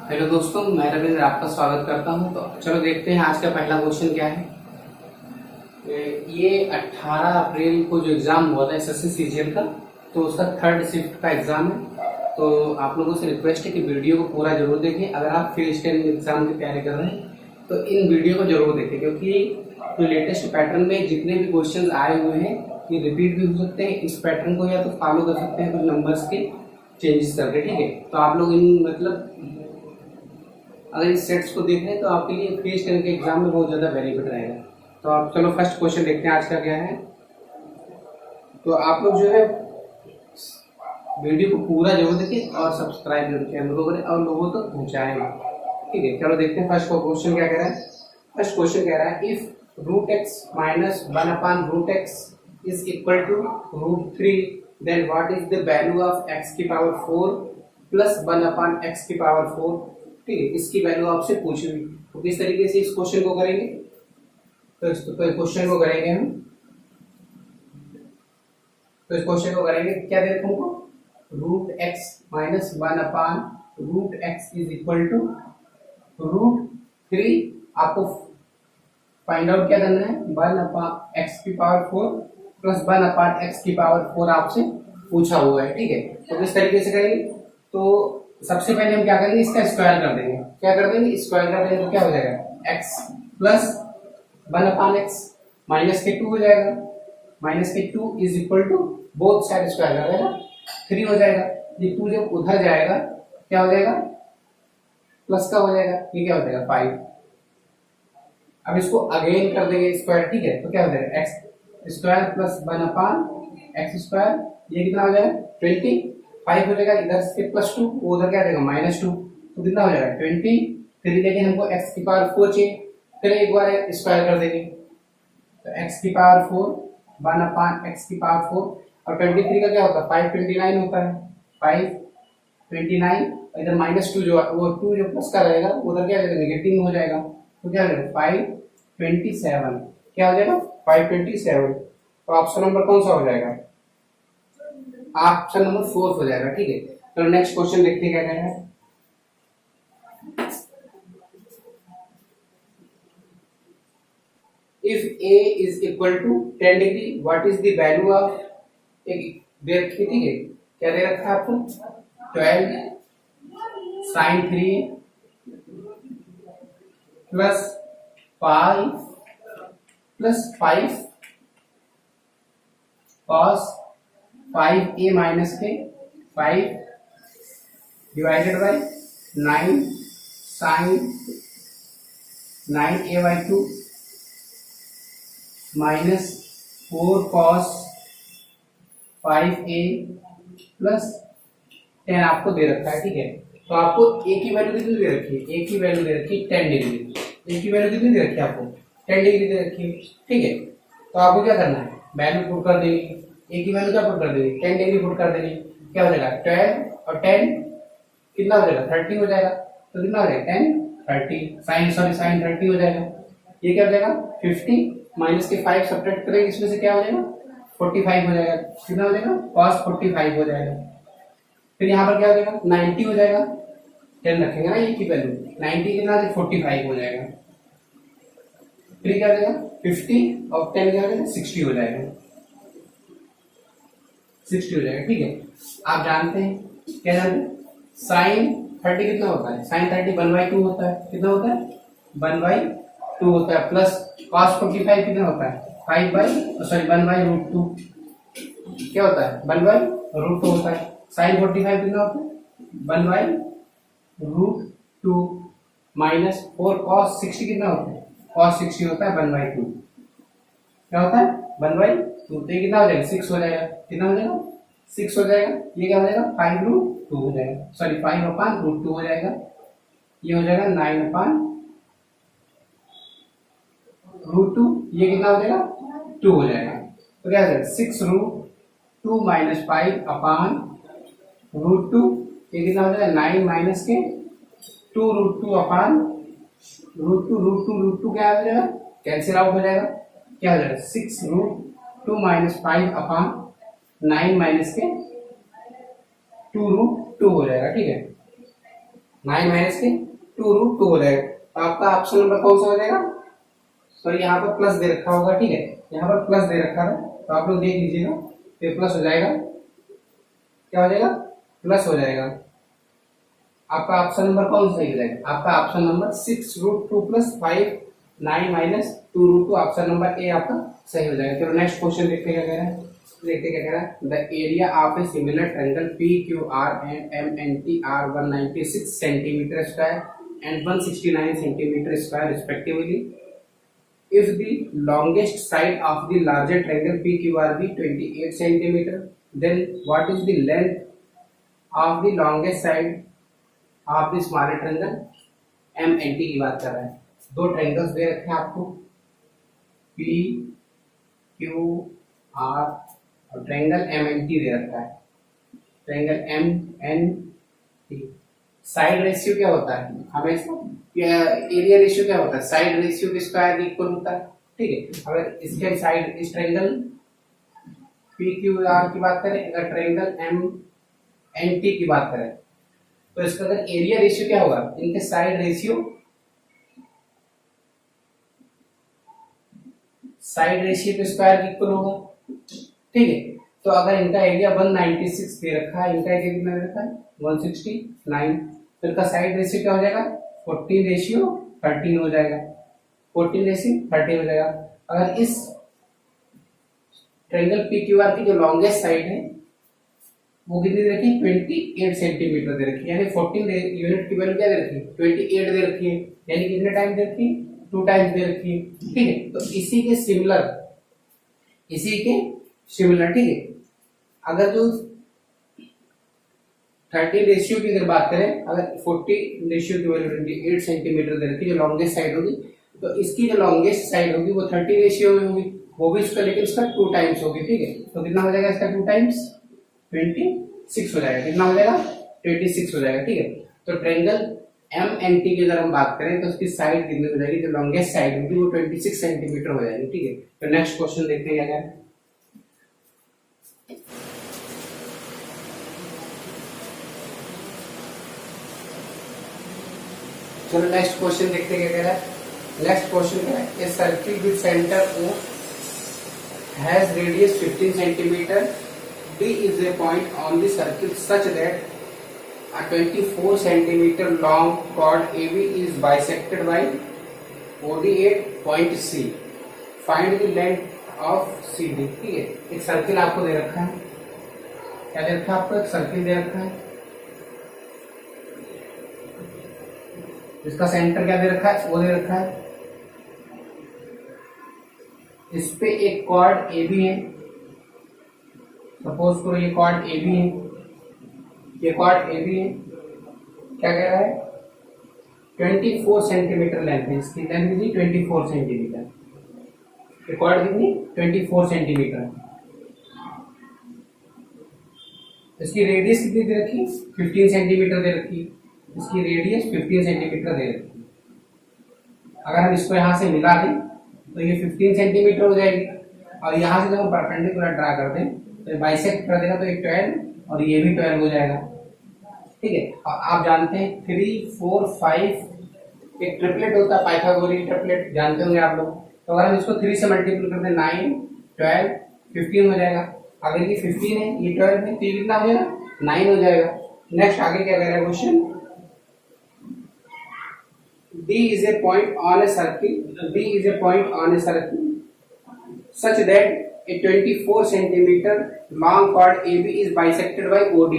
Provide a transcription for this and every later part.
Hello दोस्तों, मैं रविंद्र आपका स्वागत करता हूं। तो चलो देखते हैं आज का पहला क्वेश्चन क्या है। ये 18 अप्रैल को जो एग्जाम हुआ था एसएससी सीजीएल का, तो उसका थर्ड शिफ्ट का एग्जाम है। तो आप लोगों से रिक्वेस्ट है कि वीडियो को पूरा जरूर देखें। अगर आप फिल स्टैंड एग्जाम की तैयारी कर रहे हैं तो इन वीडियो को जरूर देखें, क्योंकि जो लेटेस्ट पैटर्न में जितने भी क्वेश्चन आए हुए हैं ये रिपीट भी हो सकते हैं। इस पैटर्न को या तो फॉलो कर सकते हैं कुछ नंबर्स के चेंजेस करके, ठीक है। तो आप लोग इन अगर इस सेट्स को देख रहे हैं तो आपके लिए फेस करके एग्जाम में बहुत ज़्यादा बेनिफिट रहेगा। तो आप चलो फर्स्ट क्वेश्चन देखते हैं आज का क्या है। तो आप लोग जो है वीडियो को पूरा जरूर देखें और सब्सक्राइब जरूर चैनल को करें और लोगों तक पहुँचाएं, ठीक है। चलो देखते हैं फर्स्ट क्वेश्चन क्या कह रहा है। फर्स्ट क्वेश्चन कह रहा है if root X minus 1/√x is equal to √3 then what is the value of x की पावर 4 प्लस 1/x की पावर 4, ठीक है। इसकी वैल्यू आपसे पूछी हुई। तो किस तरीके से इस क्वेश्चन को करेंगे, तो इस क्वेश्चन को करेंगे हम। तो इस क्वेश्चन को करेंगे क्या दे रखा हमको, √x minus 1/√x is equal to √3। आपको फाइंड आउट क्या करना है, 1/x की पावर 4 प्लस 1/x की पावर 4 आपसे पूछा हुआ है, ठीक है। तो किस तरीके से करेंगे, तो सबसे पहले हम क्या करेंगे, इसका स्क्वायर कर देंगे। क्या कर देंगे, स्क्वायर कर देंगे तो क्या हो जाएगा, x प्लस 1/x माइनस के 2 हो जाएगा। माइनस के 2 is equal to both side square कर देगा 3 हो जाएगा। ये 2 जब उधर जाएगा क्या हो जाएगा, प्लस का हो जाएगा, ये क्या हो जाएगा 5। अब इसको अगेन कर देंगे स्क्वायर, ठीक है। तो क्या हो जाएगा x square plus 1/x square, ये कितना हो जाएगा 25 हो जाएगा। इधर से +2, उधर क्या आ जाएगा -2, तो कितना हो जाएगा 20। फिर लेकिन हमको x की पावर 4 चाहिए, फिर एक बार स्क्वायर कर देंगे। तो x की पावर 4 1/x की पावर 4 और 23 का क्या होता है 529 होता है, 529। इधर -2 जो वो 2 जो प्लस का रहेगा उधर क्या हो जाएगा नेगेटिव हो जाएगा। तो क्या हो जाएगा 527, क्या हो जाएगा 527। तो ऑप्शन नंबर कौन सा हो जाएगा, ऑप्शन नंबर 4 हो जाएगा, ठीक है। तो नेक्स्ट क्वेश्चन देखते हैं क्या कहना है। If a is equal to 10 degree what is the value of, एक दे रखी, ठीक है। क्या दे रखा है आपको, 12 sin 3 plus 5 cos 5a minus के 5 divided by 9 sin 9a/2 minus 4 cos 5a plus 10 आपको दे रखा है, ठीक है। तो आपको a की वैल्यू कितनी दे रखी है, a की वैल्यू दे रखी है 10 डिग्री। a की वैल्यू कितनी दे रखी है आपको 10 डिग्री दे रखी है, ठीक है। तो आपको क्या करना है, वैल्यू पुट कर देनी, a की वैल्यू क्या पुट कर देनी 10 डिग्री पुट कर देनी। क्या हो जाएगा 12 और 10 कितना हो जाएगा 30 हो जाएगा। तो कितना हो जाएगा 10 30 sin 30 हो जाएगा। ये क्या हो जाएगा 50 माइनस के 5 सब्ट्रैक्ट करेंगे, इसमें से क्या हो जाएगा 45 हो जाएगा। कितना हो जाएगा cos 45 हो जाएगा। फिर यहाँ पर क्या हो जाएगा 90 हो जाएगा, 10 रखेंगे ना, ये की वैल्यू 90 कितना 45 हो जाएगा। फिर क्या हो जाएगा 50 और 10 क्या हो जाएगा 60 हो जाएगा, 60 हो जाएगा, ठीक है। आप जानते हैं क्या जानते हैं, sin 30 कितना होता है, sin 30 1/2 होता है। कितना होता है 1/2 होता है। प्लस cos 45 कितना होता है 1/√2 क्या होता है 1/√2 होता है। sin 45 कितना होता है 1/√2 माइनस 4 cos 60 कितना होता है, cos 60 होता है 1/2, क्या होता है 1/2। तो ये कितना हो जाएगा 6 हो जाएगा। कितना हो जाएगा 6 हो जाएगा। ये क्या हो जाएगा 5/2 हो जाएगा, सॉरी 5/√2 हो जाएगा। ये हो जाएगा 9/√2, ये कितना हो जाएगा 2 हो जाएगा। तो क्या हो जाएगा 6√2 माइनस 5/√2, ये कितना हो जाएगा 9 माइनस के 2√2/√2 क्या हो जाएगा कैंसिल आउट हो जाएगा। क्या हो जाएगा 6√2 माइनस 5/9 माइनस के 2√2 हो जाएगा, ठीक है। 9 माइनस के 2√2 हो जाएगा। तो आपका ऑप्शन नंबर कौन सा हो जाएगा? सॉरी यहाँ पर प्लस दे रखा होगा, ठीक है, यहाँ पर प्लस दे रखा है तो आप लोग देख लीजिएगा, तो प्लस हो जाएगा, क्या हो जाएगा? प्लस हो जाएगा। आपका ऑप्शन नंबर कौन सा सही हो जाएगा? आपका option number 6√2 plus 5 9 minus 2√2, option number A आपका सही हो जाएगा। चलो नेक्स्ट क्वेश्चन देखते हैं क्या कह रहा है। देखते क्या कह रहा है। The area of a similar triangle P Q R and M N T R 196 centimetre square and 169 centimetre square respectively if the longest side of the larger triangle PQR be 28 centimeter, then what is the length of the longest side of the smaller triangle MNT की बात कर रहा है। दो triangles दे रखे हैं आपको PQR और ट्रायंगल MNT दे रखा है। ट्रायंगल MNT साइड रेशियो क्या होता है हमेशा, एरिया रेशियो क्या होता है? साइड रेशियो के स्क्वायर इक्वल होता है, ठीक है। अगर इसके साइड इस ट्रायंगल PQR की बात करें, अगर ट्रायंगल MNT की बात करें तो इसका अगर एरिया रेशियो क्या होगा? इनके साइड रेशियो के स्क्वायर इक्वल होगा, ठीक है। तो अगर इनका एरिया 196 दे रखा है, इनका एरिया कितना दे रखा है? 169, तो इनका साइड रेशियो क्या हो जाएगा? 14:13 हो जाएगा, 14:13 हो जाएगा। अगर इस ट्रायंगल PQR की जो लॉन्गेस्ट साइड है वो कितनी दे रखी है? 28 सेंटीमीटर दे रखी है, यानी 14 यूनिट की वैल्यू क्या दे रखी है? 28 दे रखी है, यानी कितने टाइम दे रखी है? 2 टाइम्स दे रखी है, ठीक है। तो इसी के सिमिलर, ठीक है। अगर जो 30 रेशियो की अगर बात करें, अगर 40 रेशियो की वैल्यू 28 सेंटीमीटर दे रखी है, जो लॉन्गेस्ट साइड होगी, तो इसकी जो लॉन्गेस्ट साइड होगी वो 30 रेशियो में होगी, वो भी इसका, लेकिन इसका 2 टाइम्स होगी, ठीक है। तो कितना हो जाएगा इसका? 2 टाइम्स 26 हो जाएगा। कितना हो जाएगा? 26 हो जाएगा, ठीक है। तो ट्रायंगल MNT की अगर हम बात करें तो उसकी साइड कितनी हो जाएगी? जो लॉन्गेस्ट साइड होगी वो 26 सेंटीमीटर हो जाएगी, ठीक है। तो नेक्स्ट क्वेश्चन देखते हैं क्या है। चलो नेक्स्ट क्वेश्चन देखते हैं क्या कह रहा है। नेक्स्ट क्वेश्चन क्या है? A circle with centre O has radius 15 centimeter. D is a point on the circle such that a 24 centimeter long chord AB is bisected by OD at point C. Find the length of CD. ठीक है, एक circle आपको दे रखा है, क्या दे रखा है आपको? एक सर्किल दे रखा है, इसका सेंटर क्या दे रखा है? वो दे रखा है। इस पे एक कॉर्ड ए बी है, सपोज करो ये कॉर्ड ए बी है, ये कॉर्ड ए बी है, क्या कह रहा है? 24 सेंटीमीटर लेंथ है, इसकी लेंथ कितनी? 24 सेंटीमीटर। ये कॉर्ड कितनी? 24 सेंटीमीटर। इसकी रेडियस कितनी दे रखी? 15 सेंटीमीटर दे रखी, इसकी रेडियस 15 सेंटीमीटर दे रखी। अगर हम इसको यहाँ से मिला दें तो ये 15 सेंटीमीटर हो जाएगी, और यहाँ से जब हम परपेंडिकुलर ड्रा कर दें तो बाइसेक्ट कर देगा तो ये 12 और ये भी 12 हो जाएगा, ठीक है। और आप जानते हैं 3, 4, 5 एक ट्रिपलेट होता है, पाइथागोरस ट्रिपलेट जानते होंगे आप लोग। तो अगर हम इसको 3 से मल्टीपल कर दें 9, 12, 15 हो जाएगा। अगर ये 15 है, ये 12 है, तो ये कितना हो जाएगा? 9 हो जाएगा। नेक्स्ट आगे क्या कह रहा है question? D is a point on a circle. D is a point on a circle such that a 24 centimeter long chord AB is bisected by OD.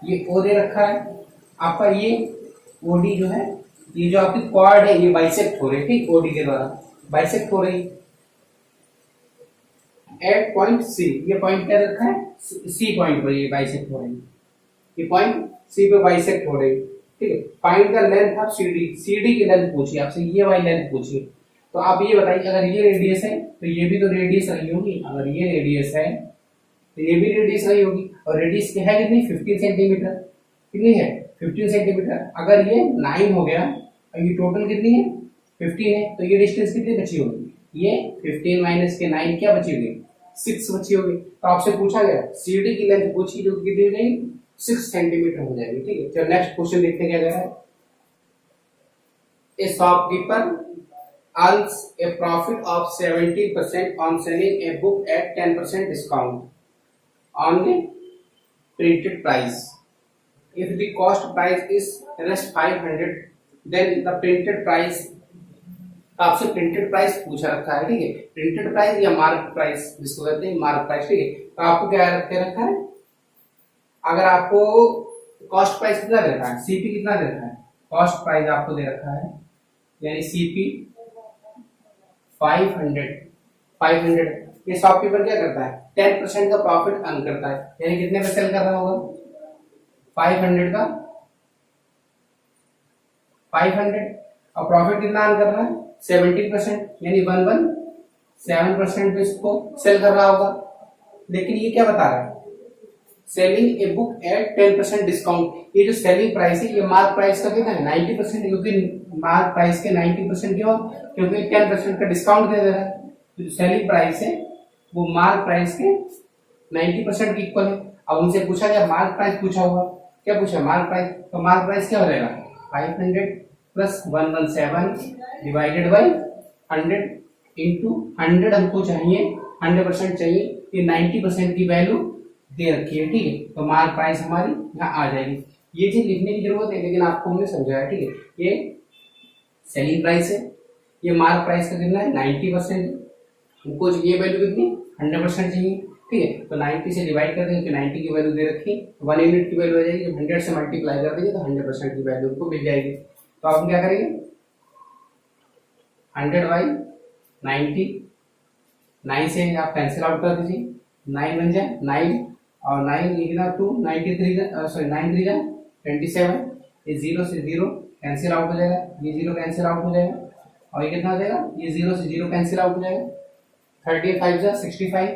ये O दे रखा है आपका, ये OD जो है, ये जो आपकी कॉर्ड है ये बाइसेक्ट हो रही है, ठीक, OD के द्वारा बाइसेक्ट हो रही एट पॉइंट C। ये पॉइंट क्या रखा है? C पॉइंट पर ये बाइसेक्ट हो रही है, ये पॉइंट C पे बाइसेक्ट हो रही है, ठीक है। Find the length of CD। CD की लेंथ पूछिए आपसे, ये वाली लेंथ पूछिए। तो आप ये बताइए, अगर ये रेडियस है तो ये भी तो रेडियस रही होगी, अगर ये रेडियस है तो ये भी रेडियस रही होगी, और रेडियस क्या है कितनी? 15 सेंटीमीटर। कितनी है? 15 सेंटीमीटर। अगर ये 9 हो गया और ये टोटल कितनी है? 15 है, तो ये डिस्टेंस कितनी बची होगी? ये 15 माइनस के 9 क्या बची होगी? 6 बची होगी। तो आपसे पूछा गया CD की लेंथ पूछी, जो कितनी हो जाएगी? 6 सेंटीमीटर हो जाएगी, ठीक है। चलो नेक्स्ट क्वेश्चन देखते हैं क्या कह रहा है। ए shopkeeper earns a profit of 70% on selling a book at 10% discount on the printed price. If the cost price is rupees 500, then the printed price, आपसे प्रिंटेड प्राइस पूछा रखा है, ठीक है, प्रिंटेड प्राइस या मार्क प्राइस जिसको कहते हैं मार्क प्राइस, ठीक है। तो आपको क्या रखे रखा है, अगर आपको कॉस्ट प्राइस कितना दे रखा है, सीपी कितना दे रखा है, कॉस्ट प्राइस आपको दे रखा है यानी सीपी 500, ये शॉपकीपर क्या करता है 10% का प्रॉफिट अर्न करता है, यानी कितने पे सेल कर रहा होगा 500 का 500, और प्रॉफिट कितना अर्न कर रहा है 70%, यानी 117% पे इसको सेल कर रहा होगा। लेकिन ये क्या बता रहा है, selling a book at 10% discount, ये जो सेलिंग प्राइस है ये मार्क प्राइस का कितना है 90%, क्योंकि मार्क प्राइस के 90% क्यों, क्योंकि 10% का डिस्काउंट दे रहा है। तो जो सेलिंग प्राइस है वो मार्क प्राइस के 90% की इक्वल है। अब उनसे पूछा गया मार्क प्राइस पूछा होगा, क्या पूछा मार्क प्राइस, तो मार्क प्राइस क्या हो जाएगा 500 प्लस 117 डिवाइडेड बाई 100 इंटू 100 हमको चाहिए 100% चाहिए, ये 90% की वैल्यू दे रखी है, ठीक है। तो मार्क प्राइस हमारी यहाँ आ जाएगी। ये चीज लिखने की जरूरत है लेकिन आपको हमने समझाया, ठीक है। ये सेलिंग प्राइस है, ये मार्क प्राइस का कितना है 90%, हमको ये वैल्यू कितनी 100% चाहिए, ठीक है। तो 90 से डिवाइड कर देंगे तो 90 की वैल्यू दे रखी, 1 यूनिट की वैल्यू आ जाएगी, जब 100 से मल्टीप्लाई कर देंगे तो 100% की वैल्यू हमको मिल जाएगी। तो आप क्या करेंगे 100 बाई 90, 9 से आप कैंसिल आउट कर दीजिए, 9 बन जाए 9 और 9 लिखना 2, 93 सॉरी 9 3 जा 27, ये 0 से 0 कैंसिल आउट हो जाएगा, ये 0 कैंसिल आउट हो जाएगा, और ये कितना हो जाएगा, ये 0 से 0 कैंसिल आउट हो जाएगा, 35 जा 65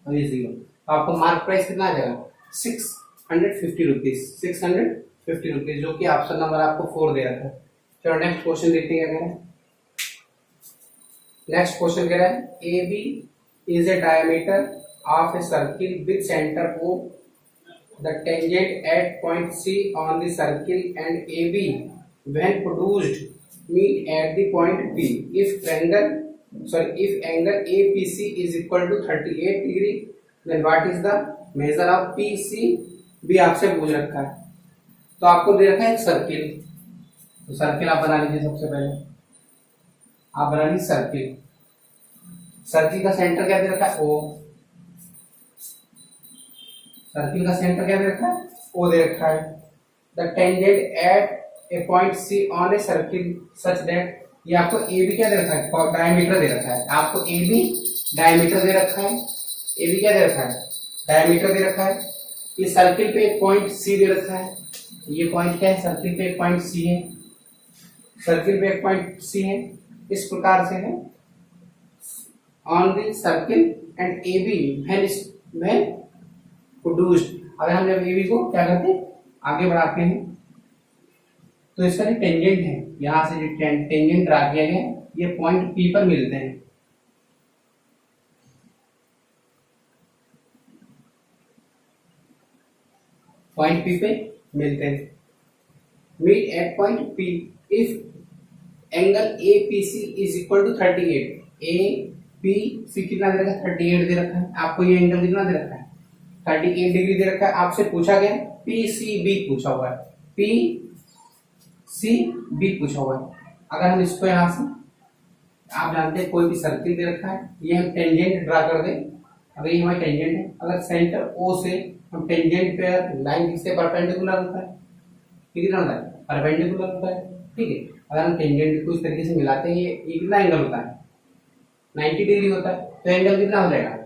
और ये 0। तो आपको मार्क प्राइस कितना आ जाएगा 650 रुपीज, 650 रुपीज, जो कि ऑप्शन नंबर आपको 4 दे रखा है। चलो नेक्स्ट क्वेश्चन देखते हैं क्या कह रहा है। नेक्स्ट क्वेश्चन कह रहा है A B is a diameter of a circle with center O, the tangent at point C on the circle and AB when produced meet at the point B. If angle APC is equal to 38 degree, then what is the measure of PCB आपसे पूछ रखा है। तो आपको दे रखा है एक circle, तो सर्किल आप बना लीजिए। सबसे पहले आप बना लीजिए सर्किल, सर्किल का सेंटर क्या दे रखा है O, सर्किल का सेंटर क्या दे रखा है ओ दे रखा है। The tangent at a point C on a circle such that, ये आपको ए बी क्या दे रखा है डायमीटर दे रखा है, आपको ए बी डायमीटर दे रखा है, ए बी क्या दे रखा है डायमीटर दे रखा है। ये सर्किल पे एक पॉइंट सी दे रखा है, ये पॉइंट क्या है सर्किल पे एक पॉइंट सी है, सर्किल पे एक पॉइंट सी है, इस प्रकार से है on the circle and A B when produced. अगर हम जब एबी को क्या करते हैं आगे बढ़ाते हैं तो इसका जो टेंजेंट है यहां से जो टेंजेंट ड्रा किया गया ये पॉइंट पी पर मिलते हैं, पॉइंट पी पे मिलते हैं, meet at point P if angle A P C is equal to 38, A P C कितना दे रखा है 38 दे रखा है, आपको ये एंगल कितना दे रखा है 38 डिग्री दे रखा है। आपसे पूछा गया PCB पूछा हुआ है, PCB पूछा हुआ है। अगर हम इसको यहां से आप जानते हैं कोई भी सर्किल दे रखा है, ये हम टेंजेंट ड्रा कर दें, अगर ये हमारा टेंजेंट है, अगर सेंटर O से हम टेंजेंट पे लाइन जिससे परपेंडिकुलर होता है, कितना होता है परपेंडिकुलर होता है, ठीक है। अगर हम टेंजेंट को इस तरीके से मिलाते हैं ये कितना एंगल होता है 90 डिग्री होता है, तो एंगल कितना हो जाएगा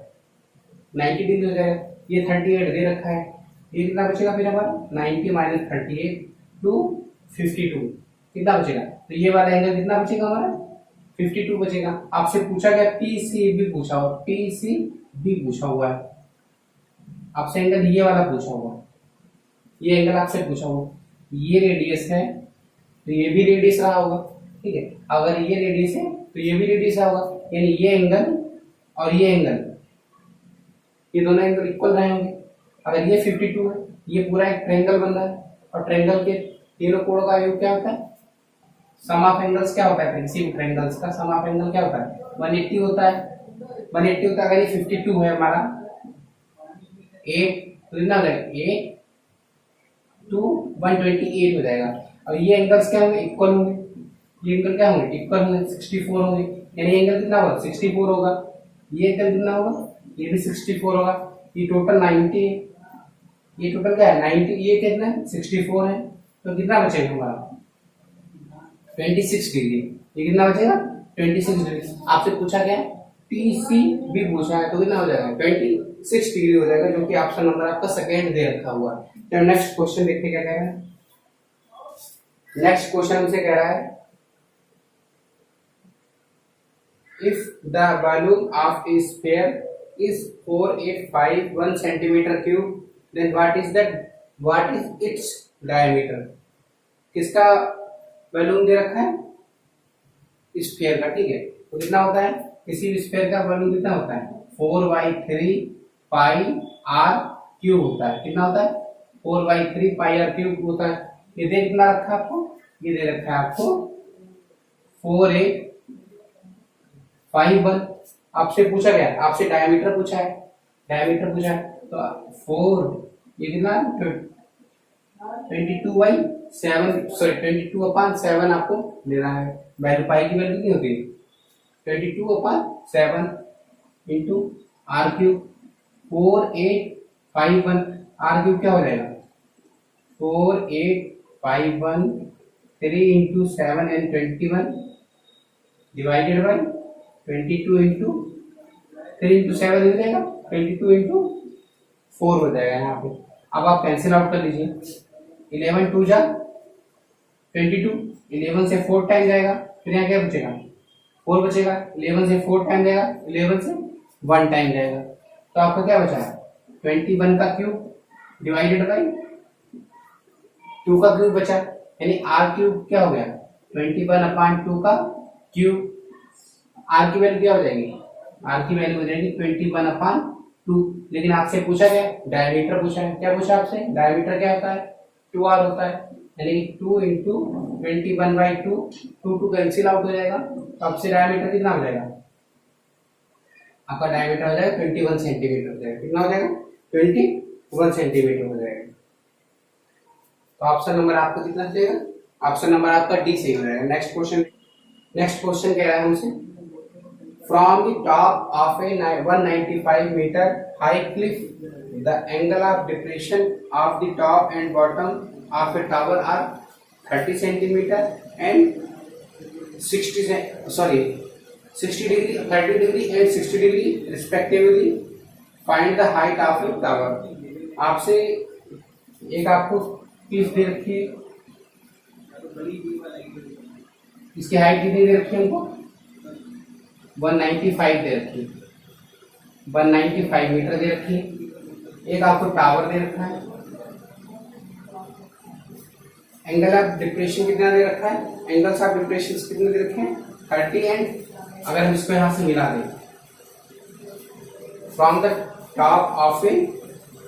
90 डिग्री हो जाएगा। ये 38 दे रखा है, ये कितना बचेगा फिर हमारा 90 माइनस 38 टू 52 कितना बचेगा, तो ये वाला एंगल कितना बचेगा हमारा 52 बचेगा। आपसे पूछा गया PCB पूछा हुआ, PCB पूछा हुआ है, आपसे एंगल ये वाला पूछा हुआ है, ये एंगल आपसे पूछा हुआ, ये रेडियस है तो ये भी रेडियस रहा होगा, ठीक है। अगर ये रेडियस है तो ये भी रेडियस रहा होगा, यानी ये एंगल और ये एंगल ये दोनों एंगल इक्वल रहे होंगे। अगर ये 52 है, ये पूरा एक ट्रायंगल बन रहा है और ट्रायंगल के तीनों कोणों का योग क्या होता है सम ऑफ एंगल्स क्या होता है, किसी भी ट्रायंगल्स का सम ऑफ एंगल क्या होता है 180 होता है। 180 होता है, अगर ये 52 है हमारा 8 तो कितना हो जाएगा 8 to 128 हो जाएगा। अब ये एंगल्स क्या होंगे इक्वल होंगे, ये एंगल क्या होंगे इक्वल होंगे 64 होंगे, यानी एंगल कितना होगा 64 होगा, ये एंगल कितना होगा ये भी 64 होगा, ये टोटल 90 है, ये टोटल क्या है 90, ये कितना है 64 है, तो कितना बचेगा हमारा 26 डिग्री। ये कितना बचेगा 26 डिग्री। आपसे पूछा क्या टीसी भी पूछा है, तो कितना हो जाएगा 26 डिग्री हो जाएगा, जो कि ऑप्शन नंबर आपका सेकंड दे रखा हुआ है। तो नेक्स्ट क्वेश्चन देखते क्या कह रहा है। नेक्स्ट क्वेश्चन हमसे कह रहा है if the volume of a sphere is 4851 centimeter cube then what is its diameter। किसका वॉल्यूम दे रखा है स्फीयर का, ठीक है, तो कितना होता है किसी भी स्फीयर का वॉल्यूम कितना होता है 4/3 पाई आर क्यूब होता है। कितना होता है 4/3 पाई आर क्यूब होता है। ये दे कितना रखा है आपको, ये दे रखा है आपको 4851। आपसे पूछा गया, आपसे डायमीटर पूछा है, डायमीटर पूछा है तो 4 ये कितना 22/7 आपको दे रहा है। वैल्यू पाई की वैल्यू कितनी होती है 22/7 into R cube 4851। R cube क्या हो जाएगा 4851 3 into 7 and 21 divided by 22 into 3 into 7 हो जाएगा 22 इंटू 4 हो जाएगा यहाँ पे। अब आप कैंसिल आउट कर लीजिए, 11 2 जा 22, 11 से 4 टाइम जाएगा, फिर यहाँ क्या बचेगा 4 बचेगा, 11 से 4 टाइम जाएगा, 11 से 1 टाइम जाएगा, तो आपका क्या बचा 21 का क्यूब डिवाइडेड बाई 2 का क्यूब बचा, यानी आर क्यूब क्या हो गया 21/2 का क्यूब। आर की वैल्यू क्या हो जाएगी, आर की वैल्यू हो जाएगी 21/2। लेकिन आपसे पूछा गया डायमीटर पूछा है, क्या पूछा आपसे डायमीटर क्या होता है 2r होता है, यानी 2 इंटू 21/2 2 कैंसिल आउट हो जाएगा, तो आपसे डायमीटर कितना हो जाएगा आपका डायमीटर हो जाएगा 21 सेंटीमीटर हो जाएगा। कितना हो जाएगा 21 सेंटीमीटर हो जाएगा। तो ऑप्शन नंबर आपका कितना देगा, ऑप्शन नंबर आपका डी सही हो जाएगा। नेक्स्ट क्वेश्चन कह रहा है हमसे from the top of a 195 meter high cliff the angle of depression of the top and bottom of a tower are 30 centimeter and 60 degree 30 degree and 60 degree respectively। find the height of a tower। आपसे एक आपको Cliff दे रखी है, इसकी height कितनी दे रखी है हमको 195 दे रखी है, 195 मीटर दे रखी है। एक आपको टावर दे रखा है, एंगल ऑफ डिप्रेशन कितना दे रखा है, एंगल्स ऑफ डिप्रेशन कितने दे रखे हैं 30 एंड अगर हम इसको यहां से मिला दें from the top of a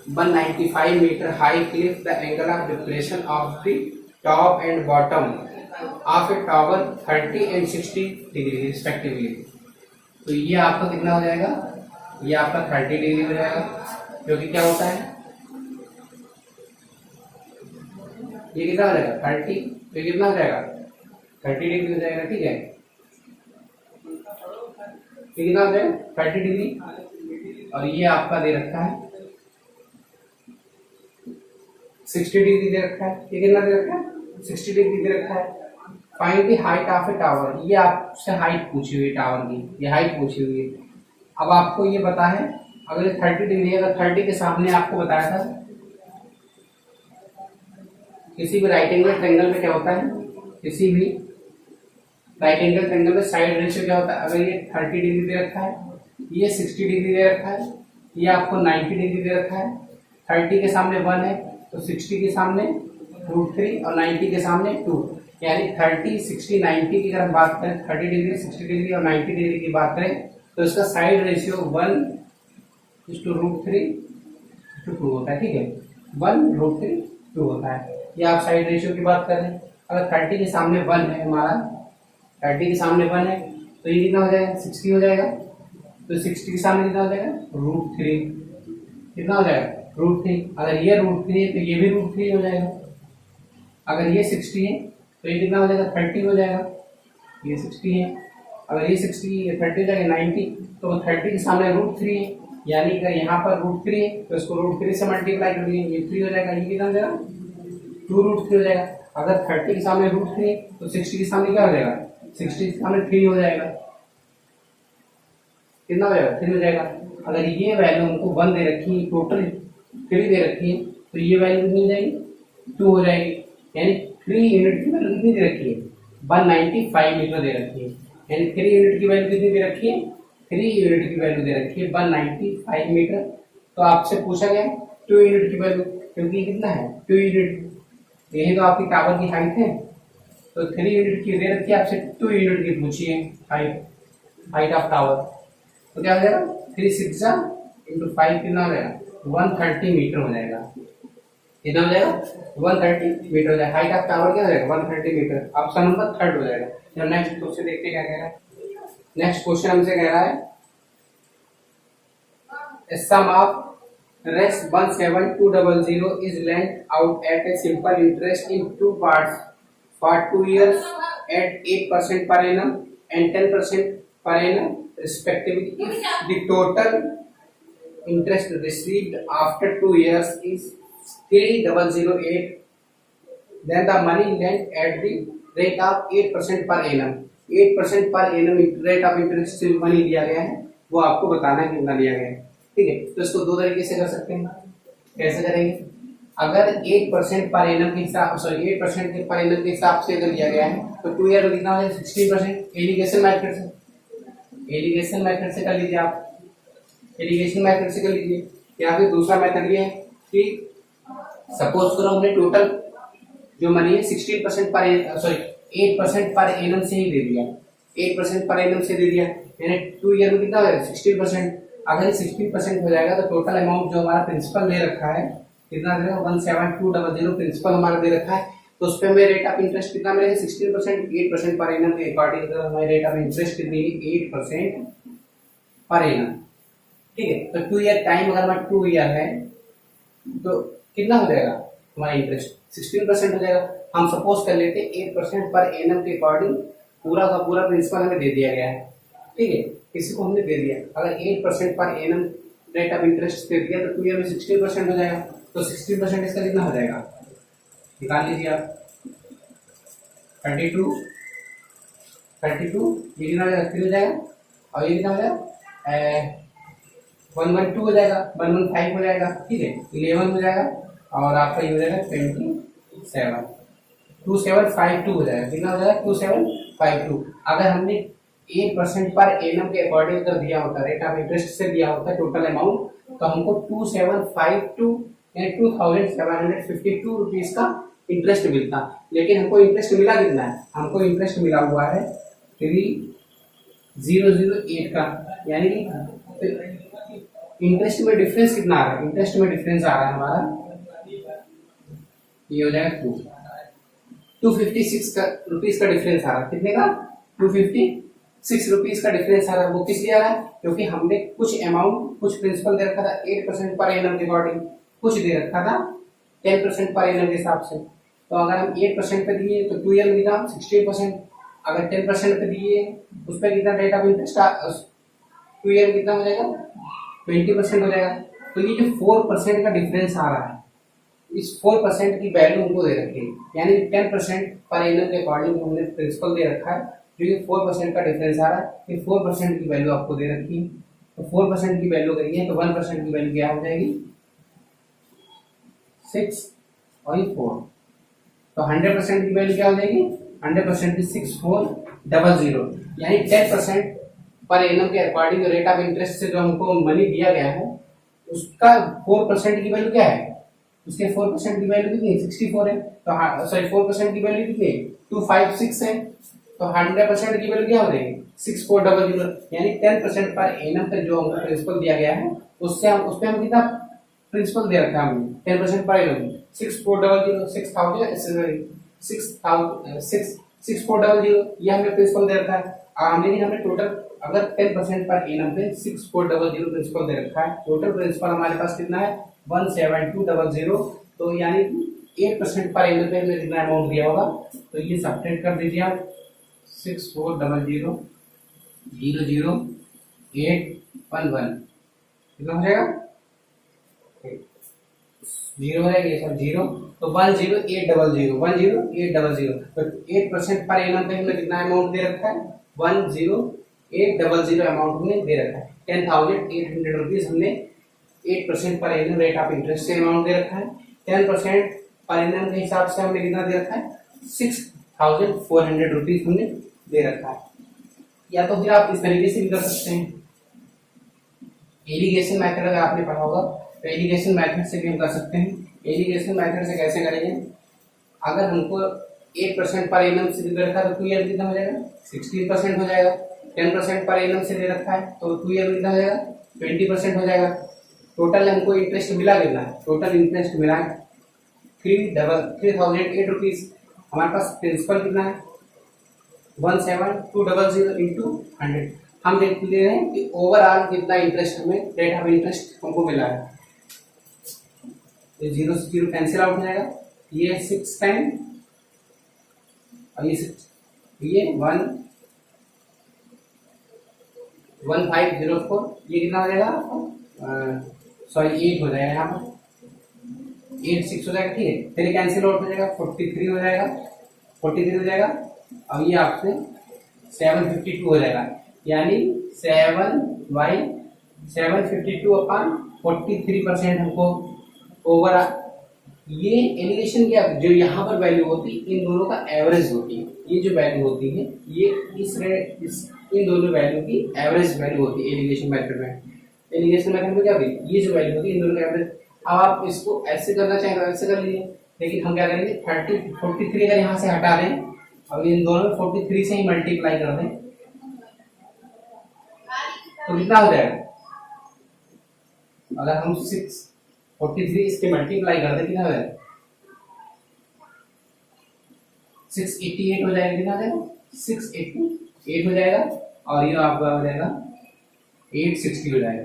195 metre high cliff the angle of depression of the top and bottom of a tower 30 and 60 degree respectively. तो ये आपका कितना हो जाएगा, ये आपका 30 डिग्री हो जाएगा, जो कि क्या होता है ये कितना हो जाएगा 30, तो कितना हो जाएगा 30 डिग्री हो जाएगा, ठीक है। ये कितना हो जाएगा 30 डिग्री, और ये आपका दे रखा है 60 डिग्री दे रखा है। ये कितना दे रखा है 60 डिग्री दे रखा है। Find the height of a tower, ये आपसे हाइट पूछी हुई है टावर की, ये हाइट पूछी हुई है। अब आपको ये पता है अगर 30 डिग्री है, अगर 30 के सामने आपको बताया था किसी भी राइट एंगल ट्रायंगल में क्या होता है, किसी भी राइट एंगल ट्रायंगल में साइड रेशियो क्या होता है, अगर ये 30 डिग्री दे रखा है, ये 60 डिग्री दे रखा है, ये आपको 90 डिग्री दे रखा है, 30 के सामने 1 है तो 60 के सामने √3 और 90 के सामने 2, यानी 30 60 90 की अगर हम बात करें 30 डिग्री 60 डिग्री और 90 डिग्री की बात करें तो इसका साइड रेशियो 1:√3:2 होता है, ठीक है 1:√3:2 होता है। ये आप साइड रेशियो की बात कर रहे हैं। अगर 30 के सामने 1 है हमारा, 30 के सामने 1 है तो ये कितना हो जाएगा 60 हो जाएगा। तो 60 के सामने कितना हो जाएगा √3, कितना हो जाएगा √3। अगर ये √3 है तो ये भी √3 हो जाएगा। अगर ये 60 है तो ये कितना हो जाएगा 30 हो जाएगा। ये 60 है, अगर ये 60 ये 30 हो जाएगा 90। तो 30 के सामने √3 है, यानी अगर यहाँ पर √3 है तो इसको √3 से मल्टीप्लाई कर दिए, ये 3 हो जाएगा, ये कितना हो जाएगा 2√3 हो जाएगा। अगर 30 के सामने √3 है तो 60 के सामने क्या हो जाएगा 60 के सामने 3 हो जाएगा, कितना हो जाएगा 3 हो जाएगा। अगर ये वैल्यू हमको 1 दे रखी है, टोटल 3 दे रखी है, तो ये वैल्यू कितनी हो जाएगी 2 हो जाएगी। यानी 3 यूनिट की वैल्यू कितनी दे रखी है 195 मीटर दे रखी है। यानी 3 यूनिट की वैल्यू कितनी दे रखी है 3 यूनिट की वैल्यू दे रखी है 195 मीटर। तो आपसे पूछा गया 2 यूनिट की वैल्यू, क्योंकि कितना है 2 यूनिट, यही तो आपकी टावर की हाइट है। तो 3 यूनिट की दे रखी है, आपसे 2 यूनिट की पूछी है हाइट ऑफ टावर। तो क्या हो जाएगा 3 6 × 5 कितना हो जाएगा 130 मीटर हो जाएगा। कितना हो जाएगा 130 मीटर हो जाएगा। हाइट ऑफ टावर क्या हो जाएगा 130 मीटर। ऑप्शन नंबर 3 हो जाएगा। चलो नेक्स्ट क्वेश्चन देखते क्या कह रहा है। नेक्स्ट क्वेश्चन हमसे कह रहा है सम of race 17200 is lent out at a simple interest in 2 parts for 2 years at 8% per annum and 10% per annum respectively. If the total interest received after 2 years is 3008, then the money lent at the rate of 8% per annum. 8% per annum rate of interest से money दिया गया है, वो आपको बताना है कितना दिया गया है। ठीक है, तो इसको दो तरीके से कर सकते हैं। कैसे करेंगे, अगर 8% पर एनम के हिसाब 8% पर एनम के हिसाब से अगर दिया गया है तो 2 ईयर में कितना हो जाएगा 16%। एलिगेशन मेथड से कर लीजिए आप, एलिगेशन मेथड से कर लीजिए। या फिर दूसरा मेथड ये है कि सपोज करो हमने टोटल जो मनी है 16% पर 8% पर एनम से ही दे दिया, 8% पर एनम से दे दिया, यानी 2 ईयर में कितना हो जाएगा 16%। अगर 16% हो जाएगा तो टोटल अमाउंट जो हमारा प्रिंसिपल दे रखा है कितना देगा 17200 प्रिंसिपल हमारा दे रखा है। तो उस पर हमें रेट ऑफ इंटरेस्ट कितना मिलेगा 16%। 8% पर एनम के अकॉर्डिंग हमारी रेट ऑफ इंटरेस्ट कितनी है 8% पर एनम। ठीक है, तो 2 ईयर टाइम अगर हमारा 2 ईयर है तो कितना हो जाएगा हमारा इंटरेस्ट 16% हो जाएगा। हम सपोज कर लेते हैं 8% पर एनम के अकॉर्डिंग पूरा का पूरा प्रिंसिपल हमें दे दिया गया है। ठीक है, किसी को हमने दे दिया, अगर 8% per annum rate of interest दे दिया तो 2 ईयर में 16% हो जाएगा। तो 16% इसका कितना हो जाएगा, निकाल लीजिए आप 32 ये कितना हो जाएगा 3 हो जाएगा, और ये कितना हो जाएगा 112 हो जाएगा, 115 हो जाएगा। ठीक है, 11 हो जाएगा, और आपका ये हो जाएगा 2752 हो जाएगा। कितना हो जाएगा 2752। अगर हमने 8% पर एनम के अकॉर्डिंग अगर दिया होता रेट ऑफ इंटरेस्ट से दिया होता टोटल अमाउंट, तो हमको 2752 यानी 2752 रुपीज का इंटरेस्ट मिलता। लेकिन हमको इंटरेस्ट मिला कितना है, हमको इंटरेस्ट मिला हुआ है 3008 का, यानी इंटरेस्ट में डिफरेंस कितना आ रहा है, इंटरेस्ट में डिफरेंस आ रहा है हमारा ये हो जाएगा 256 का रुपीज का डिफरेंस आ रहा है। कितने का 256 रुपीज का डिफरेंस आ रहा है। वो किस लिए आ रहा है, क्योंकि हमने कुछ अमाउंट कुछ प्रिंसिपल दे रखा था 8% पर एनम के अकॉर्डिंग, कुछ दे रखा था 10% पर एनम के हिसाब से। तो अगर हम 8% पे दिए तो 2 ईयर में कितना 16%, अगर 10% पे दिए उस पर कितना रेट ऑफ इंटरेस्ट 2 ईयर में कितना हो जाएगा 20% हो जाएगा। तो ये जो 4% का डिफरेंस आ रहा है, इस 4% की वैल्यू हमको दे रखी है, यानी 10% पर एनम के अकॉर्डिंग हमने प्रिंसिपल दे रखा है। जो ये 4% का डिफरेंस आ रहा है, ये 4% की वैल्यू आपको दे रखी है। तो 4% की वैल्यू करेंगे तो 1% की वैल्यू क्या हो जाएगी 6 और 4। तो 100% की वैल्यू क्या हो जाएगी 100% की 6400, यानी 10% पर एनम के अकॉर्डिंग रेट ऑफ इंटरेस्ट से जो हमको मनी दिया गया है उसका 4% की वैल्यू क्या है, उसके 4% की वैल्यू कितनी है 64 है। तो सॉरी 4% की वैल्यू कितनी है 256 है। तो 100% की वैल्यू क्या हो जाएगी 6400, यानी 10% पर एनम का जो हमको प्रिंसिपल दिया गया है उससे हम उस पे हम कितना प्रिंसिपल दे रखा है हमने 10% पर एनम 6400 6400, ये हमने प्रिंसिपल दे रखा है। लेकिन हमने टोटल अगर 10% पर एनम पे 6400 प्रिंसिपल दे रखा है, टोटल प्रिंसिपल हमारे पास कितना है 17200, तो यानी 8% पर एनम पे हमें कितना अमाउंट दिया होगा, तो ये सब्ट्रैक्ट कर दीजिए आप 6400 कितना हो जाएगा, जीरो है ये सब जीरो, तो 10800 तो 8% पर एनम पे हमने कितना अमाउंट दे रखा है 10800 अमाउंट हमने दे रखा है। 10,800 रुपीज हमने 8% per annum rate of interest से अमाउंट दे रखा है। 10% पर एनम के हिसाब से हमने कितना दे रखा है 6,400 रुपीज हमने दे रखा है। या तो फिर आप इस तरीके से भी कर सकते हैं, एलिगेशन मेथड अगर आपने पढ़ा होगा तो एलिगेशन मेथड से भी हम कर सकते हैं। एलिगेशन मेथड से कैसे करेंगे, अगर हमको 8% पर एनम से दे रखा है तो 2 ईयर कितना हो जाएगा 16% हो जाएगा। 10% पर एनम से दे रखा है तो 2 ईयर कितना हो जाएगा 20% हो जाएगा। टोटल हमको इंटरेस्ट मिला कितना है, टोटल इंटरेस्ट मिला है 3,008 रुपीज। हमारे पास प्रिंसिपल कितना है 17200 इंटू 100। हम देख ले रहे हैं कि ओवरऑल कितना इंटरेस्ट हमें रेट ऑफ इंटरेस्ट हमको मिला है। ये 0 से 0 कैंसिल आउट हो जाएगा, ये 6 टाइम और ये 1504, ये कितना हो जाएगा सॉरी 8 हो जाएगा, यहाँ पर 86 हो जाएगा, ठीक है। फिर कैंसिल आउट हो जाएगा 43 हो जाएगा, 43 हो जाएगा। अब ये आपसे 752 हो जाएगा, यानी 7/752 अपॉन 43% हमको ओवरऑल। ये एलिगेशन क्या जो यहाँ पर वैल्यू होती है इन दोनों का एवरेज होती है, ये जो वैल्यू होती है ये इन दोनों वैल्यू की एवरेज वैल्यू होती है एलिगेशन मेथड में। एलिगेशन मेथड में क्या होती है, ये जो वैल्यू होती है इन दोनों का एवरेज। अब आप इसको ऐसे करना चाहें तो ऐसे कर लीजिए, लेकिन हम क्या करेंगे 43 अगर यहाँ से हटा दें और इन दोनों 43 से ही मल्टीप्लाई कर दें तो कितना हो जाएगा, अगर हम 43 इसके मल्टीप्लाई कर दें कितना हो जाएगा 688 हो जाएगा, कितना हो जाएगा 688 हो जाएगा। और ये आपका हो जाएगा 860 हो जाएगा,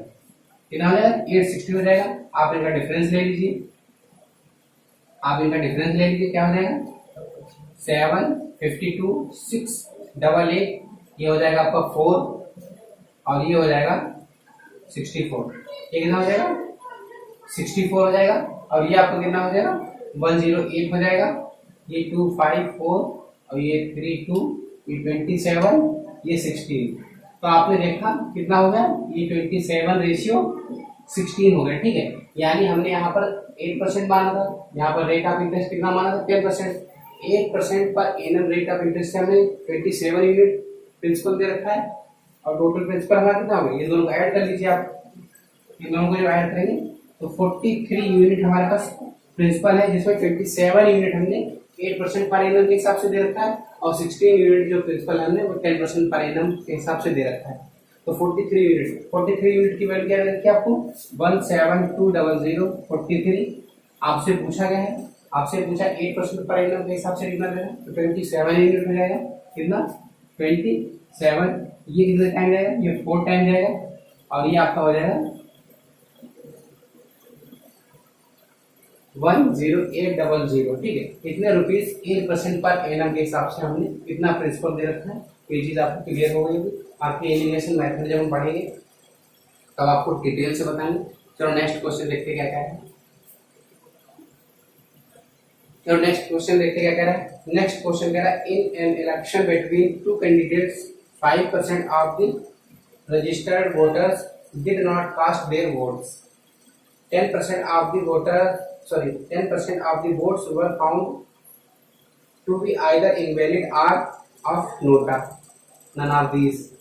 कितना हो जाएगा 860 हो जाएगा। आप इनका डिफरेंस ले लीजिए, क्या हो जाएगा 752 688, ये हो जाएगा आपका 4 और ये हो जाएगा 64, ये कितना हो जाएगा 64 हो जाएगा। और ये आपका कितना हो जाएगा 108 हो जाएगा, ये 254 और ये 32, ये 27, ये 16। तो आपने देखा कितना हो गया, ये 27:16 हो गया, ठीक है। यानी हमने यहाँ पर 8% माना था, यहाँ पर रेट ऑफ इंटरेस्ट कितना माना था 10%। 8% per annum rate of interest से हमने 27 यूनिट प्रिंसिपल दे रखा है और टोटल प्रिंसिपल हमारा कितना होगा, ये दोनों को ऐड कर लीजिए आप, इन दोनों को जब ऐड करेंगे तो 43 यूनिट हमारे पास प्रिंसिपल है, जिसमें 27 यूनिट हमने 8% पर एनम के हिसाब से दे रखा है और 16 यूनिट जो प्रिंसिपल हमने वो 10% पर एनम के हिसाब से दे रखा है। तो 43 यूनिट की वैल्यू क्या रखी आपको 17200 43। आपसे पूछा गया है, आपसे पूछा 8% पर एनम के हिसाब से कितना देना, तो 27 यूनिट हो जाएगा, कितना 27। ये कितने टाइम जाएगा, ये 4 टाइम जाएगा और ये आपका हो जाएगा 10800, ठीक है। इतने रुपीज 8% पर एनम के हिसाब से हमने इतना प्रिंसिपल दे रखा है। ये चीज आपको क्लियर हो गई होगी। आपके एलिगेशन मेथड जब हम पढ़ेंगे तब आपको डिटेल से बताएंगे। चलो नेक्स्ट क्वेश्चन देखते क्या कह रहा है। नेक्स्ट क्वेश्चन कह रहा है in an election between two candidates 5% of the registered voters did not cast their votes. 10% of the votes were found to be either invalid or of nota. None of these.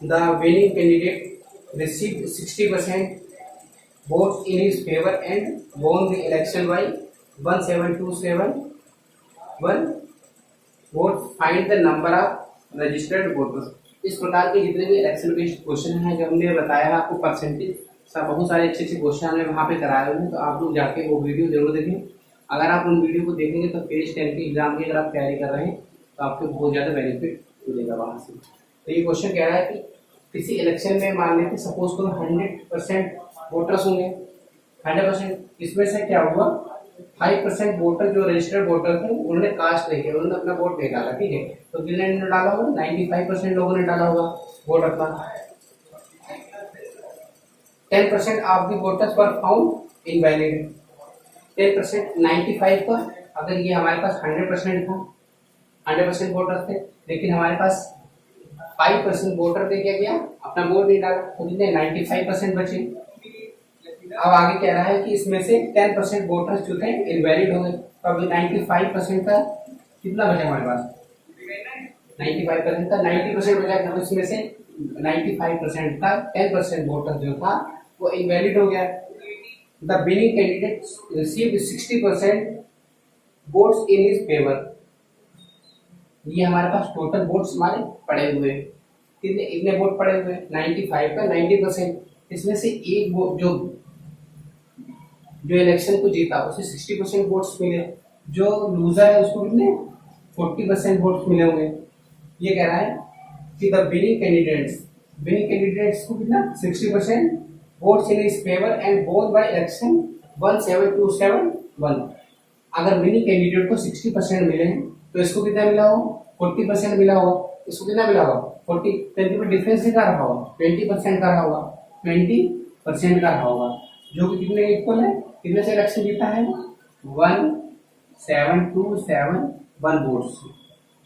The winning candidate received 60% votes in his favor and won the election by 17271 votes. Find the number of registered voters. इस प्रकार के जितने भी election based question हैं जो हमने बताया है आपको परसेंटेज, सब बहुत सारे अच्छे क्वेश्चन हमने वहाँ पे कराए हुए हैं, तो आप लोग जाके वो वीडियो जरूर देखें। अगर आप उन वीडियो को देखेंगे तो फेज 10 के एग्जाम की अगर आप तैयारी कर रहे हैं तो आपको बहुत ज़्यादा बेनिफिट मिलेगा वहाँ से। तो ये क्वेश्चन कह रहा है कि किसी इलेक्शन में मान लेते सपोज करो 100% वोटर्स होंगे, 100%, इसमें से क्या हुआ 5% वोटर जो रजिस्टर्ड वोटर थे उन्होंने कास्ट नहीं किया, उन्होंने अपना वोट नहीं डाला, ठीक है। तो कितने डाला होगा 95% लोगों ने डाला होगा वोट अपना। 10% of the voters were found invalid. 10% 95 का, अगर ये हमारे पास 100% था, 100% वोटर थे, लेकिन हमारे पास 5% वोटर दे क्या गया अपना वोट नहीं डाला, तो कितने 95% बचे। अब आगे कह रहा है कि इसमें से 10% वोटर्स जो थे इनवैलिड हो गए, तो अभी 95% का कितना बचा हमारे पास 95% का 90% बचा, तो इसमें से 95% का 10% वोटर जो था वो इनवैलिड हो गया। The winning candidate received 60% votes in his favour. ये हमारे पास टोटल वोट्स हमारे पड़े हुए हैं, कितने इतने वोट पड़े हुए 95 का 90%, इसमें से एक वोट जो इलेक्शन को जीता उसे 60% वोट्स मिले, जो लूजर है उसको कितने 40% वोट्स मिले होंगे। ये कह रहा है कि द विनिंग कैंडिडेट्स को कितना 60% votes in his favour and both by election 17271। अगर विनिंग कैंडिडेट को 60% मिले हैं तो इसको कितना मिला होगा 40% मिला होगा, इसको कितना मिला होगा 40, तो डिफरेंस कितना रहा होगा 20% का रहा होगा, 20% का रहा होगा, जो कि कितने इक्वल है, कितने से इलेक्शन जीता है 17271 वोट्स,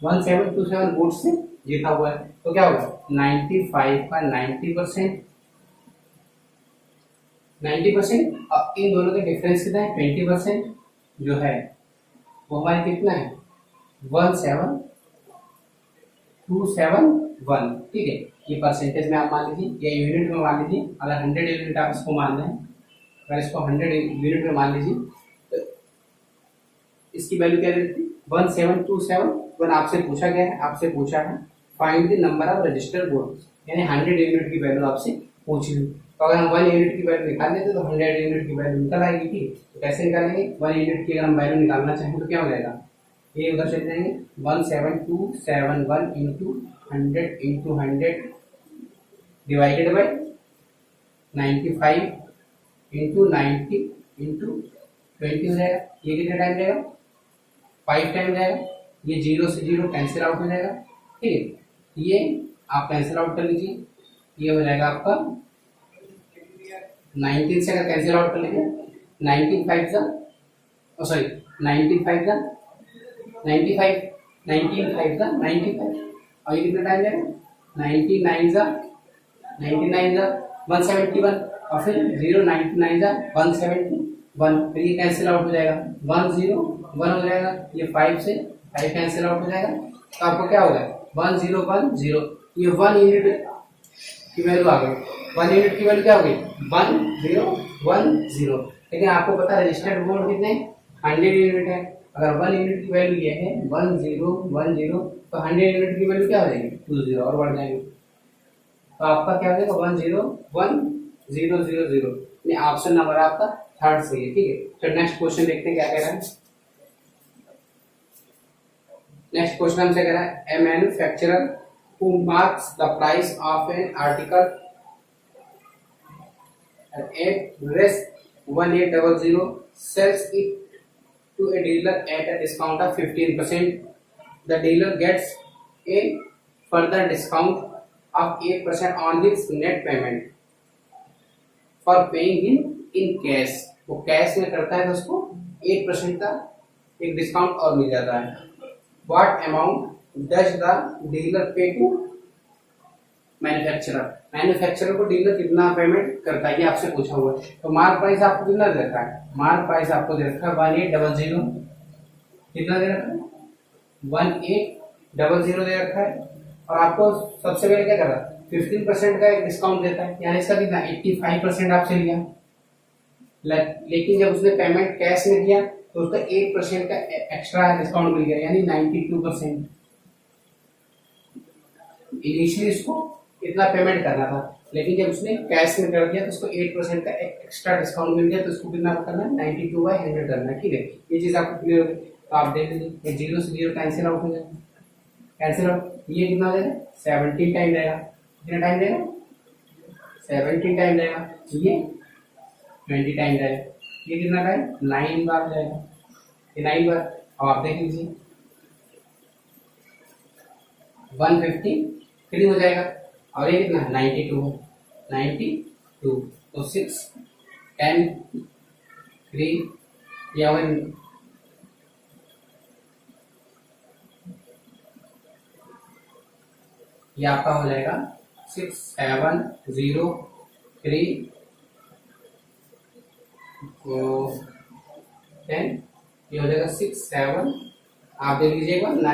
1727 वोट्स से जीता हुआ है। तो क्या होगा 95 का 90%, 90%, अब इन दोनों के डिफरेंस कितना है 20% जो है वो हमारे कितना है 17271, ठीक है। ये परसेंटेज में आप मान लीजिए या यूनिट में मान लीजिए, अगर 100 यूनिट आप इसको मान रहे हैं, अगर इसको 100 यूनिट में मान लीजिए तो इसकी वैल्यू क्या रहती है 17271। आपसे पूछा गया है, आपसे पूछा है find the number of registered votes, यानी 100 यूनिट की वैल्यू आपसे पूछी हुई। तो अगर हम 1 यूनिट की वैल्यू निकाल लेते तो 100 यूनिट की वैल्यू निकल आएगी, ठीक। तो कैसे निकालेंगे 1 यूनिट की अगर हम वैल्यू निकालना चाहें तो क्या हो जाएगा, ये उधर चले जाएंगे 17271 into 100 divided by 95 into 90 into 20 हो जाएगा। ये कितने टाइम जाएगा 5 टाइम जाएगा, ये 0 से 0 कैंसिल आउट हो जाएगा, ठीक है। ये आप कैंसिल आउट कर लीजिए, ये हो जाएगा आपका 19 से अगर कैंसिल आउट कर लीजिए 19 5 जा, सॉरी 19 5 जा 95, 19 5 जा 95, और ये कितना टाइम जाएगा 99 जा 171, और फिर 0 99 जा 171, फिर ये कैंसिल आउट हो जाएगा 101 हो जाएगा, ये 5 से 5 कैंसिल आउट हो जाएगा, तो आपको क्या होगा 1010, ये 1 यूनिट की वैल्यू आ गई, 1 यूनिट की वैल्यू क्या हो गई 1010। लेकिन आपको पता है रजिस्टर्ड वोट कितने 100 यूनिट है, अगर 1 यूनिट की वैल्यू ये है 1010, तो 100 यूनिट की वैल्यू क्या हो जाएगी 20 और बढ़ जाएगी, तो आपका क्या हो जाएगा 101000, ये ऑप्शन नंबर आपका थर्ड सही है, ठीक है। तो नेक्स्ट क्वेश्चन देखते हैं क्या कह रहा है। नेक्स्ट क्वेश्चन हमसे कह रहा है ए manufacturer who marks the price of an article at $1800 sells it to a dealer at a discount of 15%. The dealer gets a further discount of 8% on his net payment for paying him in cash. वो cash में करता है तो उसको 8% का एक discount और मिल जाता है। What amount does the dealer pay to manufacturer? Manufacturer को डीलर कितना पेमेंट करता है ये आपसे पूछा हुआ है। तो मार्क प्राइस आपको कितना दे रखा है, मार्क प्राइस आपको दे रखा है 1800, कितना दे रखा है 1800 दे रखा है, और आपको सबसे पहले क्या कर रहा है 15% का एक डिस्काउंट देता है, यानी इसका कितना 85% आपसे लिया, लेकिन जब उसने पेमेंट कैश में किया तो उसका 8% का एक्स्ट्रा डिस्काउंट मिल गया, यानी 92%। इनिशियली इसको इतना पेमेंट करना था, लेकिन जब उसने कैश में कर दिया तो उसको 8% का एक्स्ट्रा डिस्काउंट मिल गया, तो उसको कितना करना है 92/100 करना है। ठीक है, ये चीज आपको क्लियर होगी। तो आप देख लीजिए 0 से 0 कैंसिल आउट हो जाएगा, कैंसिल आउट। ये कितना हो जाएगा 17 टाइम रहेगा, कितना टाइम रहेगा 17 टाइम रहेगा, ये 20 टाइम रहेगा, ये कितना टाइम 9 बार जाएगा, ये 9 बार। अब आप देख लीजिए 153 हो जाएगा, और ये कितना 92 है, 92 तो 6 10 3 या 1 ये आपका हो जाएगा 6 7 0 3 10, ये हो जाएगा 6 7, आप देख लीजिएगा ना,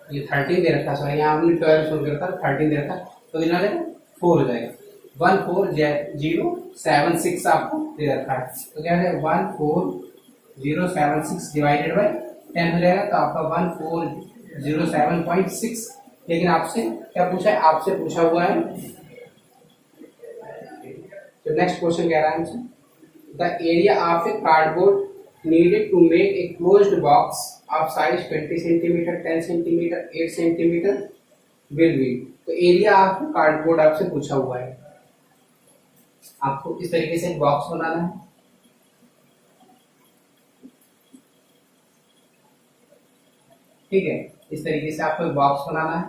ये 13 दे रखा, सॉरी यहाँ हमने 12 शुरू कर रखा, 13 दे रखा, तो कितना देगा 4 हो जाएगा, 14076 आपको दे रखा है, तो क्या है 14076 डिवाइडेड बाय 10 हो जाएगा, तो आपका 1407.6। लेकिन आपसे क्या पूछा है, आपसे पूछा हुआ है, तो नेक्स्ट क्वेश्चन कह रहा है हमसे the area of A cardboard needed to make a closed box of size 20 cm, 10 cm, 8 cm will be। तो एरिया ऑफ कार्डबोर्ड आपसे पूछा हुआ है, आपको इस तरीके से बॉक्स बनाना है। ठीक है, इस तरीके से आपको बॉक्स बनाना है,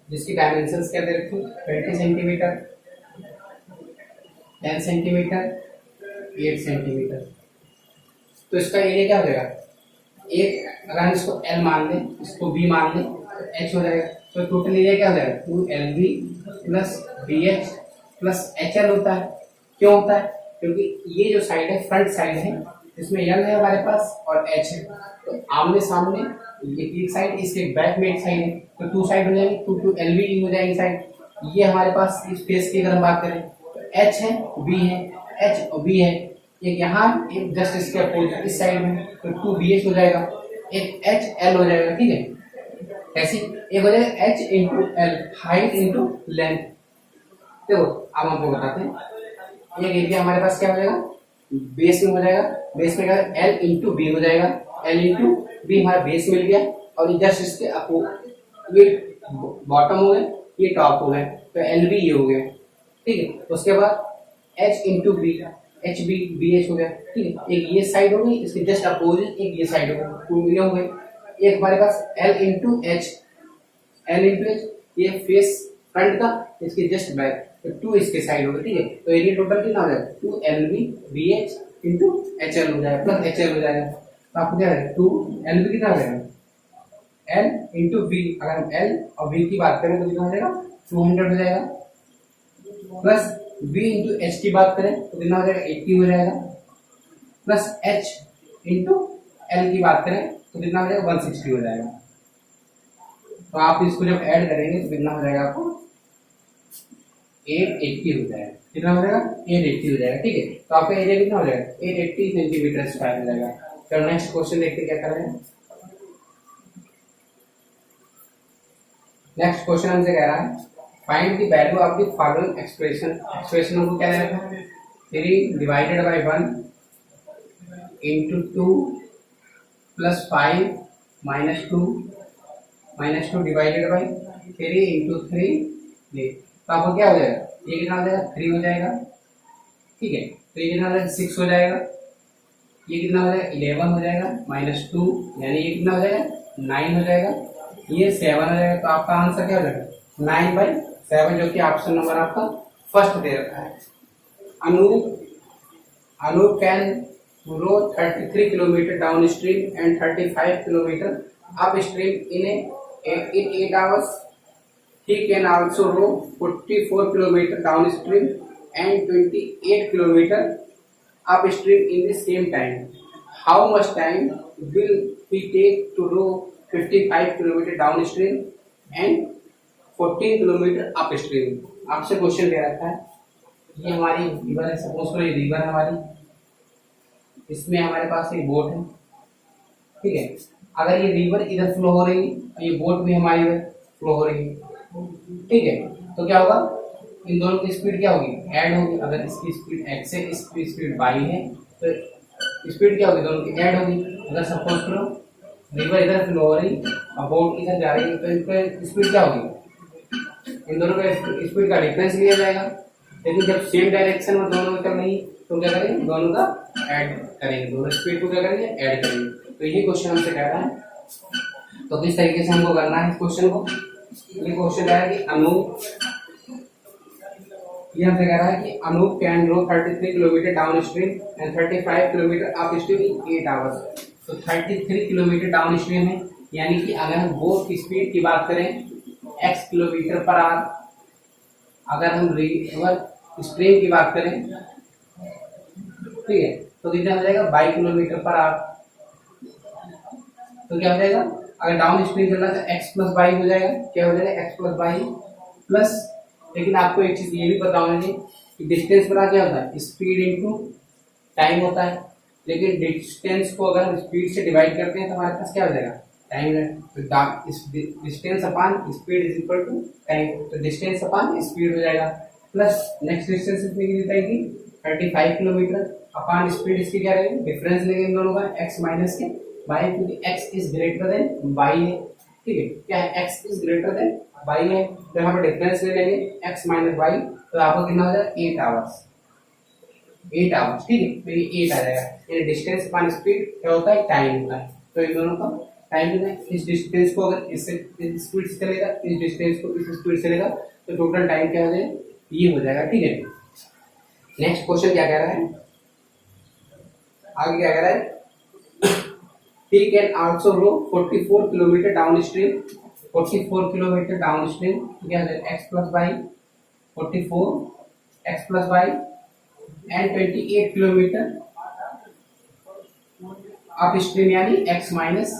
जिसकी डायमेंशंस क्या दे रखी 20 सेंटीमीटर, 10 सेंटीमीटर, 8 सेंटीमीटर। तो इसका एरिया क्या हो जाएगा, एक अगर हम इसको L मान लें, इसको B मान लें, तो H हो जाएगा, तो टोटल एरिया क्या हो जाएगा 2LB plus BH plus HL होता है। क्यों होता है, क्योंकि ये जो साइड है फ्रंट साइड है, इसमें L है हमारे पास और H है, तो आमने सामने ये एक साइड, इसके बैक में एक साइड है, तो 2 साइड हो जाएंगे, 2 LB हो जाएगी साइड। ये हमारे पास इस फेस की अगर हम बात करें H है B है, H और B है, एक यहाँ एक जस्ट इसके अपोजिट इस साइड में, तो 2BH हो जाएगा, एक HL हो जाएगा। ठीक है, ऐसे एक हो जाएगा H into L, height into length. देखो अब हमको बताते हैं, एक एरिया हमारे पास क्या हो जाएगा बेस में हो जाएगा, बेस में क्या L इंटू B हो जाएगा, L इंटू B हमारा बेस मिल गया, और जस्ट इसके ये बॉटम हो गए, ये टॉप हो गए, तो LB ये हो गया। ठीक है, उसके बाद H into B, HB BH हो गया। ठीक है, एक ये साइड हो गई, इसके जस्ट अपोजिट एक ये साइड हो गई, 2 ये हो गए। एक हमारे पास L इंटू H, ये फेस फ्रंट का, इसके जस्ट बैक, तो 2 इसके साइड हो गए। ठीक है, तो एरिया टोटल कितना हो जाएगा 2LB BH इंटू HL हो जाएगा, प्लस HL हो जाएगा, तो आपको क्या है 2LB कितना हो जाएगा L इंटू B, अगर हम L और B की बात करें तो कितना हो जाएगा 200 हो जाएगा, प्लस B इंटू H की बात करें तो कितना हो जाएगा 80 हो जाएगा, प्लस H इंटू L की बात करें तो कितना हो जाएगा 160 हो जाएगा। तो आप इसको जब ऐड करेंगे तो कितना हो जाएगा आपको 880 हो जाएगा, कितना हो जाएगा 880 हो जाएगा। ठीक है, तो आपका एरिया कितना हो जाएगा 880 सेंटीमीटर स्क्वायर हो जाएगा। चलो नेक्स्ट क्वेश्चन देखते क्या कर रहे हैं। नेक्स्ट क्वेश्चन हमसे कह रहा है find the value of the following expression. Expression को क्या रखा है 3 divided by 1 into 2 plus 5 minus 2 divided by 3 into 3, ये तो आपको क्या हो जाएगा, ये कितना हो जाएगा 3 हो जाएगा। ठीक है, तो ये कितना हो जाएगा 6 हो जाएगा, ये कितना हो जाएगा 11 हो जाएगा, -2 यानी ये कितना हो जाएगा 9 हो जाएगा, ये 7 हो जाएगा। तो आपका आंसर क्या हो जाएगा 9/7, जो कि ऑप्शन नंबर आपका फर्स्ट दे रखा है। Anoop can row 33 kilometer downstream and 35 kilometer upstream in 8 hours. He can also row 44 kilometer downstream and 28 kilometer upstream in the same time. How much time will he take to row 55 kilometer downstream and 14 kilometre upstream? आपसे question दे रखा है, ये हमारी river है, suppose करो ये river है हमारी, इसमें हमारे पास एक बोट है, ठीक है। अगर ये रिवर इधर फ्लो हो रही है, ये बोट भी हमारी इधर फ्लो हो रही है, ठीक है, तो क्या होगा, इन दोनों की स्पीड क्या होगी, ऐड होगी। अगर इसकी स्पीड x है, इसकी स्पीड y है, तो स्पीड क्या होगी, दोनों की ऐड होगी। अगर सपोज करो रिवर इधर फ्लो हो रही और बोट इधर जा रही है, तो इनका स्पीड क्या होगी, इन दोनों का स्पीड का डिफरेंस लिया जाएगा। लेकिन जब सेम डायरेक्शन में दोनों कर रही तो क्या करेंगे, दोनों का ऐड करेंगे, दोनों स्पीड को क्या करेंगे, ऐड करेंगे। तो ये क्वेश्चन हमसे कह रहा है, तो किस तरीके से हमको करना है इस क्वेश्चन को। ये क्वेश्चन कह रहा है कि अनूप, ये हमसे कह रहा है कि Anoop can row 33 kilometre downstream and 35 kilometre upstream in 8 hours. तो 33 किलोमीटर डाउन स्ट्रीम है, यानी कि अगर हम बोट की स्पीड की बात करें x किलोमीटर पर आवर, अगर हम रिवर स्ट्रीम की बात करें, ठीक है, तो कितना हो जाएगा, 22 किलोमीटर पर आवर। तो क्या हो जाएगा, अगर डाउन स्ट्रीम चलना है तो x प्लस वाई हो जाएगा, क्या हो जाएगा, x प्लस वाई प्लस। लेकिन आपको एक चीज ये भी पता होना चाहिए कि डिस्टेंस बड़ा क्या होता है, स्पीड इनटू टाइम होता है। लेकिन डिस्टेंस को अगर हम स्पीड से डिवाइड करते हैं तो हमारे पास क्या हो जाएगा, टाइम है। तो distance upon speed is equal to time, तो डिस्टेंस अपॉन स्पीड हो जाएगा। प्लस नेक्स्ट डिस्टेंस इसमें कितनी रहेगी, 35 किलोमीटर अपॉन स्पीड, इसकी क्या रहेगी, डिफरेंस लेंगे इन दोनों का, x माइनस के y, क्योंकि x is greater than y है, ठीक है, क्या है, x is greater than y है, तो यहाँ पर डिफरेंस ले लेंगे x माइनस y, तो आपको कितना हो जाएगा, 8 आवर्स, 8 आवर्स, ठीक है, तो ये 8 आ जाएगा। ये डिस्टेंस अपॉन स्पीड क्या होता है, टाइम होता है। तो इन दोनों का टाइम कितना है, इस डिस्टेंस को अगर इससे इस स्पीड से चलेगा, इस डिस्टेंस को इस स्पीड से चलेगा, तो टोटल टाइम क्या हो जाएगा, ये हो जाएगा, ठीक है। नेक्स्ट क्वेश्चन क्या कह रहा है, आगे क्या कह रहा है, he can also row 44 kilometre downstream, 44 kilometre downstream, क्या है, x plus Y 44 x plus Y and 28 kilometre upstream, यानी x माइनस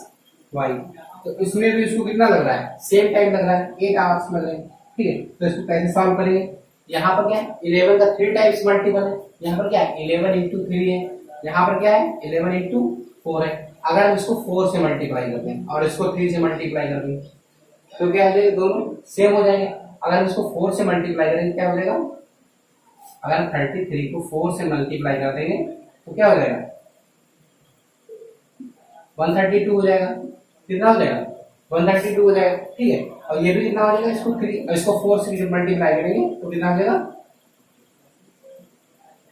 वाई। तो इसमें भी इसको कितना लग रहा है, सेम टाइम लग रहा है, 8 आवर्स लग रहे हैं, ठीक है। तो इसको कैसे सॉल्व करेंगे, यहाँ पर क्या है, 11 का 3 टाइम्स मल्टीपल है, यहाँ पर क्या है, 11 इंटू 3 है, यहाँ पर क्या है, 11 इंटू 4 है। अगर हम इसको 4 से मल्टीप्लाई करते हैं और इसको 3 से मल्टीप्लाई कर देंगे तो क्या हो जाएगा, दोनों सेम हो जाएंगे। अगर हम इसको 4 से मल्टीप्लाई करेंगे क्या हो जाएगा, अगर हम 33 को 4 से मल्टीप्लाई कर देंगे तो क्या हो जाएगा, 132 हो जाएगा, कितना हो जाएगा, 132 हो जाएगा, ठीक है। और ये भी कितना हो जाएगा, इसको 4 से मल्टीप्लाई करेंगे तो कितना हो जाएगा,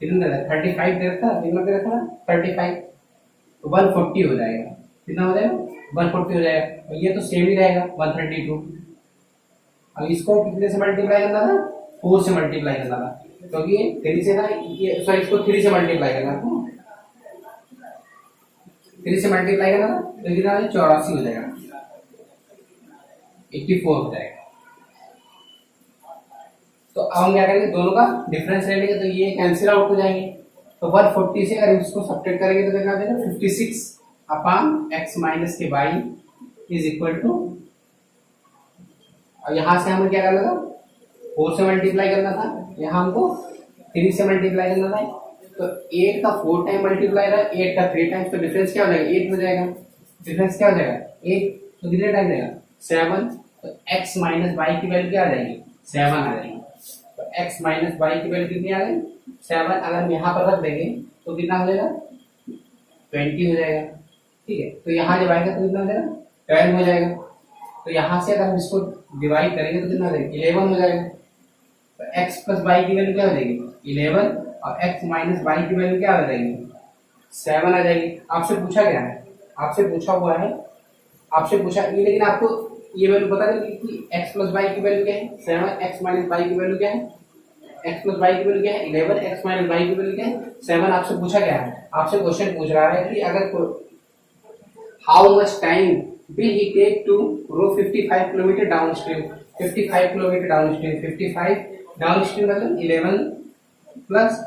कितना 35 दे रखा, कितना दे रखा, 35, तो 140 हो जाएगा, कितना हो जाएगा, 140 हो जाएगा। और ये तो सेम ही रहेगा 132। अब इसको कितने से मल्टीप्लाई करना था, 4 से मल्टीप्लाई करना था, क्योंकि ये 3 से था, ये सॉरी इसको 3 से मल्टीप्लाई करना था, 3 से मल्टीप्लाई करना था, तो कितना 84 हो जाएगा, 84 हो जाएगा। तो अब हम क्या करेंगे, दोनों का डिफरेंस ले लेंगे, तो ये कैंसिल आउट हो जाएंगे। तो 140 से अगर इसको सब्ट्रैक्ट करेंगे तो कितना देगा, 56 अपॉन x माइनस के y इज इक्वल टू, और यहाँ से हमें क्या करना था, 4 से मल्टीप्लाई करना था, यहाँ हमको 3 से मल्टीप्लाई करना था। तो 8 का 4 टाइम मल्टीप्लाई रहा है, 8 का 3 टाइम, तो डिफरेंस क्या हो जाएगा, 8 हो जाएगा। डिफरेंस क्या हो जाएगा, 8, तो कितने टाइम जाएगा, 7। तो x माइनस वाई की वैल्यू क्या आ जाएगी, 7 आ जाएगी। तो x माइनस वाई की वैल्यू कितनी आ गई, 7। अगर हम यहाँ पर रख देंगे तो कितना हो जाएगा, 20 हो जाएगा, ठीक है। तो यहाँ जब आएगा तो कितना हो जाएगा, 12 हो जाएगा। तो यहाँ से अगर हम इसको डिवाइड करेंगे तो कितना हो जाएगा, 11 हो जाएगा। तो x प्लस वाई की वैल्यू क्या हो जाएगी, 11, और x माइनस वाई की वैल्यू क्या हो जाएगी, 7 आ जाएगी। आपसे पूछा गया है, आपसे पूछा हुआ है, आपसे पूछा ये, लेकिन आपको ये वैल्यू पता नहीं कि x प्लस वाई की वैल्यू क्या है, 7, x माइनस वाई की वैल्यू क्या है, x प्लस वाई की वैल्यू क्या है, 11, x माइनस वाई की वैल्यू क्या है, 7। आपसे पूछा गया है, आपसे क्वेश्चन पूछ रहा है कि अगर how much time will he take to row 55 kilometre down stream, 55 kilometre down stream, 55 down stream मतलब 11 plus